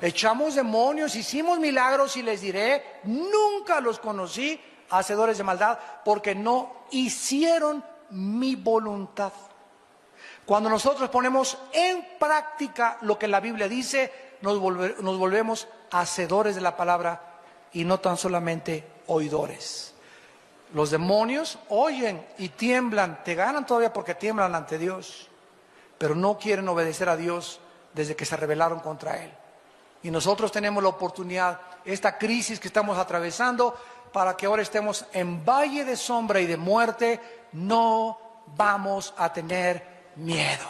Echamos demonios, hicimos milagros, y les diré, nunca los conocí, hacedores de maldad, porque no hicieron mi voluntad. Cuando nosotros ponemos en práctica lo que la Biblia dice, nos volvemos hacedores de la palabra y no tan solamente oidores. Los demonios oyen y tiemblan, te ganan todavía porque tiemblan ante Dios, pero no quieren obedecer a Dios desde que se rebelaron contra Él. Y nosotros tenemos la oportunidad, esta crisis que estamos atravesando, para que ahora estemos en valle de sombra y de muerte, no vamos a tener miedo.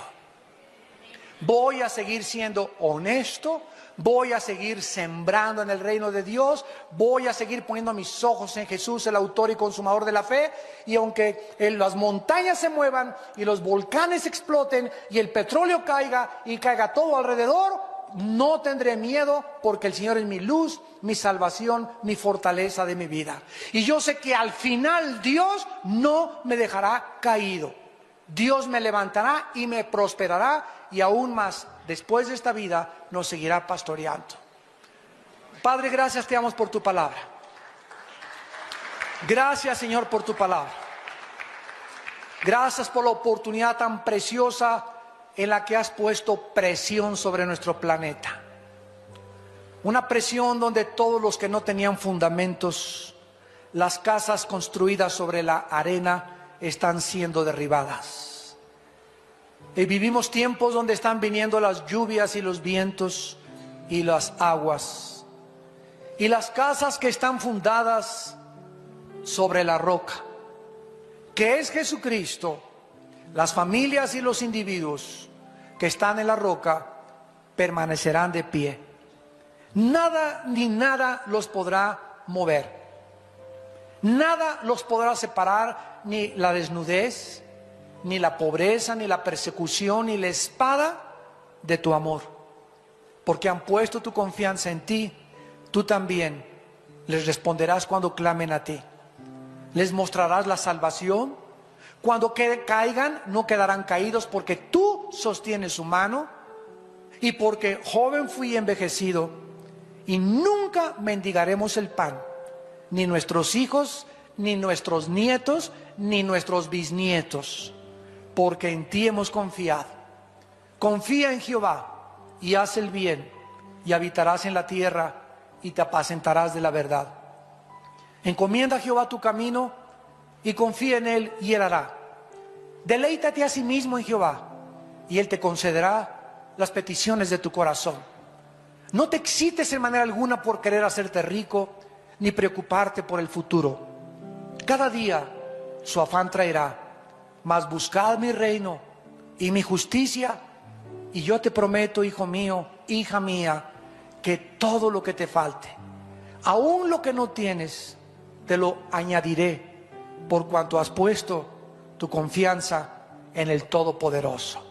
Voy a seguir siendo honesto, voy a seguir sembrando en el reino de Dios, voy a seguir poniendo mis ojos en Jesús, el autor y consumador de la fe, y aunque las montañas se muevan y los volcanes exploten y el petróleo caiga y caiga todo alrededor, no tendré miedo, porque el Señor es mi luz, mi salvación, mi fortaleza de mi vida. Y yo sé que al final Dios no me dejará caído. Dios me levantará y me prosperará, y aún más, después de esta vida, nos seguirá pastoreando. Padre, gracias te damos por tu palabra. Gracias, Señor, por tu palabra. Gracias por la oportunidad tan preciosa en la que has puesto presión sobre nuestro planeta. Una presión donde todos los que no tenían fundamentos, las casas construidas sobre la arena, están siendo derribadas. Y vivimos tiempos donde están viniendo las lluvias y los vientos y las aguas. Y las casas que están fundadas sobre la roca, que es Jesucristo, las familias y los individuos que están en la roca permanecerán de pie. Nada ni nada los podrá mover. Nada los podrá separar, ni la desnudez, ni la pobreza, ni la persecución, ni la espada de tu amor. Porque han puesto tu confianza en ti, tú también les responderás cuando clamen a ti. Les mostrarás la salvación. Cuando caigan, no quedarán caídos, porque tú sostienes su mano. Y porque joven fui envejecido, y nunca mendigaremos el pan, ni nuestros hijos, ni nuestros nietos, ni nuestros bisnietos, porque en ti hemos confiado. Confía en Jehová y haz el bien, y habitarás en la tierra y te apacentarás de la verdad. Encomienda a Jehová tu camino y confía en Él, y Él hará. Deleítate a sí mismo en Jehová, y Él te concederá las peticiones de tu corazón. No te excites en manera alguna por querer hacerte rico, ni preocuparte por el futuro. Cada día su afán traerá, mas buscad mi reino y mi justicia, y yo te prometo, hijo mío, hija mía, que todo lo que te falte, aún lo que no tienes, te lo añadiré, por cuanto has puesto tu confianza en el Todopoderoso.